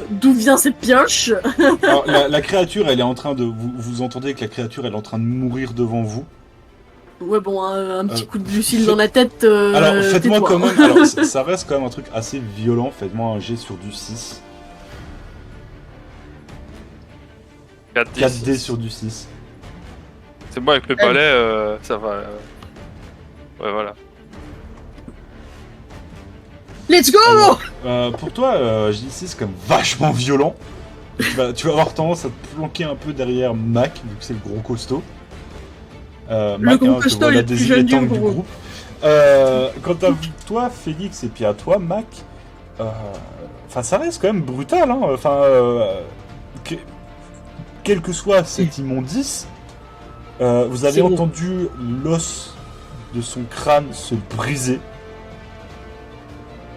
d'où vient cette pioche. Alors, la créature, elle est en train de... Vous entendez que la créature, elle est en train de mourir devant vous. Ouais, bon, un petit Euh, coup de lucille dans la tête. Alors, faites-moi tais-toi. quand même. Alors, ça reste quand même un truc assez violent. Faites-moi un jet sur du 6. 4D. 4D sur du 6. C'est moi avec le balai, ça va. Ouais, voilà. Let's go! Pour toi, J6, c'est quand même vachement violent. Tu vas avoir tendance à te planquer un peu derrière Mac, vu que c'est le gros costaud. Mac, gros que costaud voilà, est le plus désigné jeune du tank groupe. Quant à toi, Félix, et puis à toi, Mac, enfin, ça reste quand même brutal, hein. Enfin, quel que soit cet immondice, vous avez C'est bon. entendu l'os de son crâne se briser.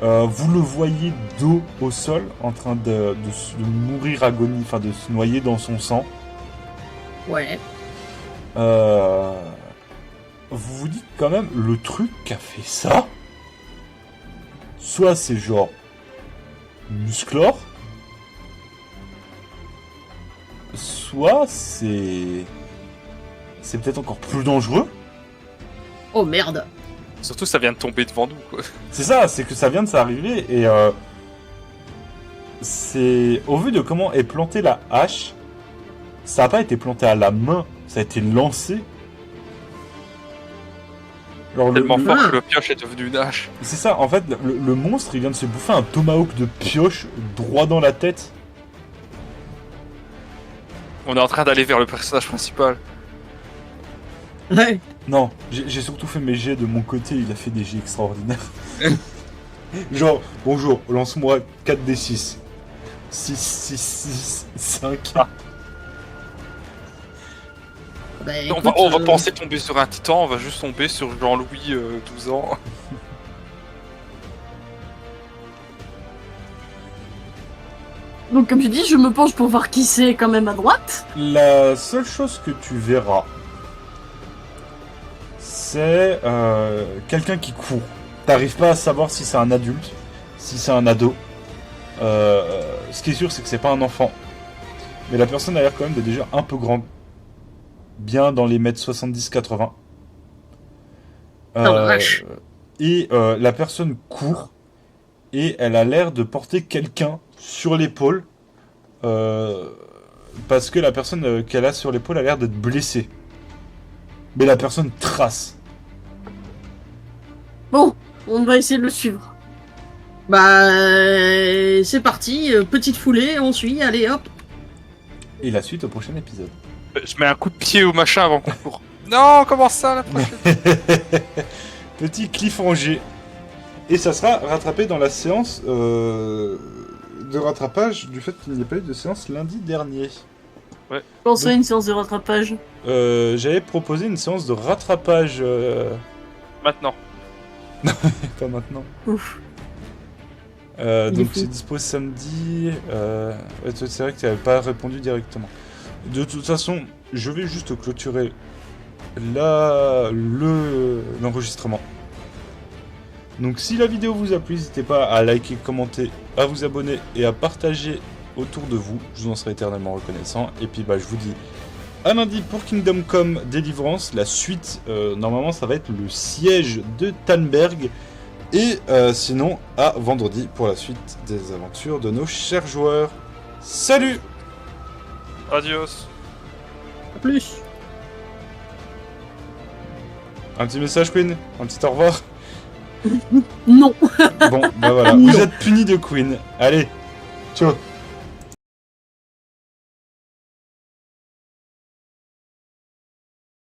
Vous le voyez dos au sol, en train de mourir agonie, enfin de se noyer dans son sang. Ouais. Vous vous dites quand même, le truc qui a fait ça, soit c'est genre Musclor, soit c'est peut-être encore plus dangereux. Oh merde. Surtout, ça vient de tomber devant nous, quoi. C'est ça, c'est que ça vient de s'arriver et c'est au vu de comment est plantée la hache, ça n'a pas été planté à la main, ça a été lancé. Alors, Tellement fort Ah. que le pioche est devenu une hache. c'est ça, en fait, le monstre il vient de se bouffer un tomahawk de pioche droit dans la tête. On est en train d'aller vers le personnage principal. Ouais. Non, j'ai surtout fait mes jets de mon côté, il a fait des jets extraordinaires. Genre, bonjour, lance-moi 4d6. 6, 6, 6, 5. Ah. Bah, On écoute, va penser tomber sur un titan, on va juste tomber sur Jean-Louis, 12 ans. Donc, comme tu dis, je me penche pour voir qui c'est quand même à droite. La seule chose que tu verras, c'est quelqu'un qui court. T'arrives pas à savoir si c'est un adulte, si c'est un ado. Ce qui est sûr, c'est que c'est pas un enfant. Mais la personne a l'air quand même de déjà un peu grande. Bien dans les mètres 70-80. Oh, la vache. Et la personne court. Et elle a l'air de porter quelqu'un sur l'épaule. Parce que la personne qu'elle a sur l'épaule a l'air d'être blessée. Mais la personne trace. Bon, on va essayer de le suivre. Bah, c'est parti. Petite foulée, on suit. Allez, hop. Et la suite au prochain épisode. Je mets un coup de pied au machin avant qu'on court. Non, comment ça, la prochaine? Petit cliffhanger. Et ça sera rattrapé dans la séance de rattrapage du fait qu'il n'y ait pas eu de séance lundi dernier. Pensez à une séance de rattrapage. J'avais proposé une séance de rattrapage. Maintenant. Pas maintenant. Ouf. Il est Donc fou. c'est dispo samedi. Ouais, c'est vrai que tu n'avais pas répondu directement. De toute façon, je vais juste clôturer l'enregistrement. Donc si la vidéo vous a plu, n'hésitez pas à liker, commenter, à vous abonner et à partager autour de vous. Je vous en serai éternellement reconnaissant. Et puis je vous dis à lundi pour Kingdom Come Deliverance. La suite, normalement, ça va être le siège de Tannberg. Et sinon, à vendredi pour la suite des aventures de nos chers joueurs. Salut! Adios. À plus. Un petit message, Queen? Un petit au revoir? Non. Bon, voilà. Non. Vous êtes punis de Queen. Allez, ciao!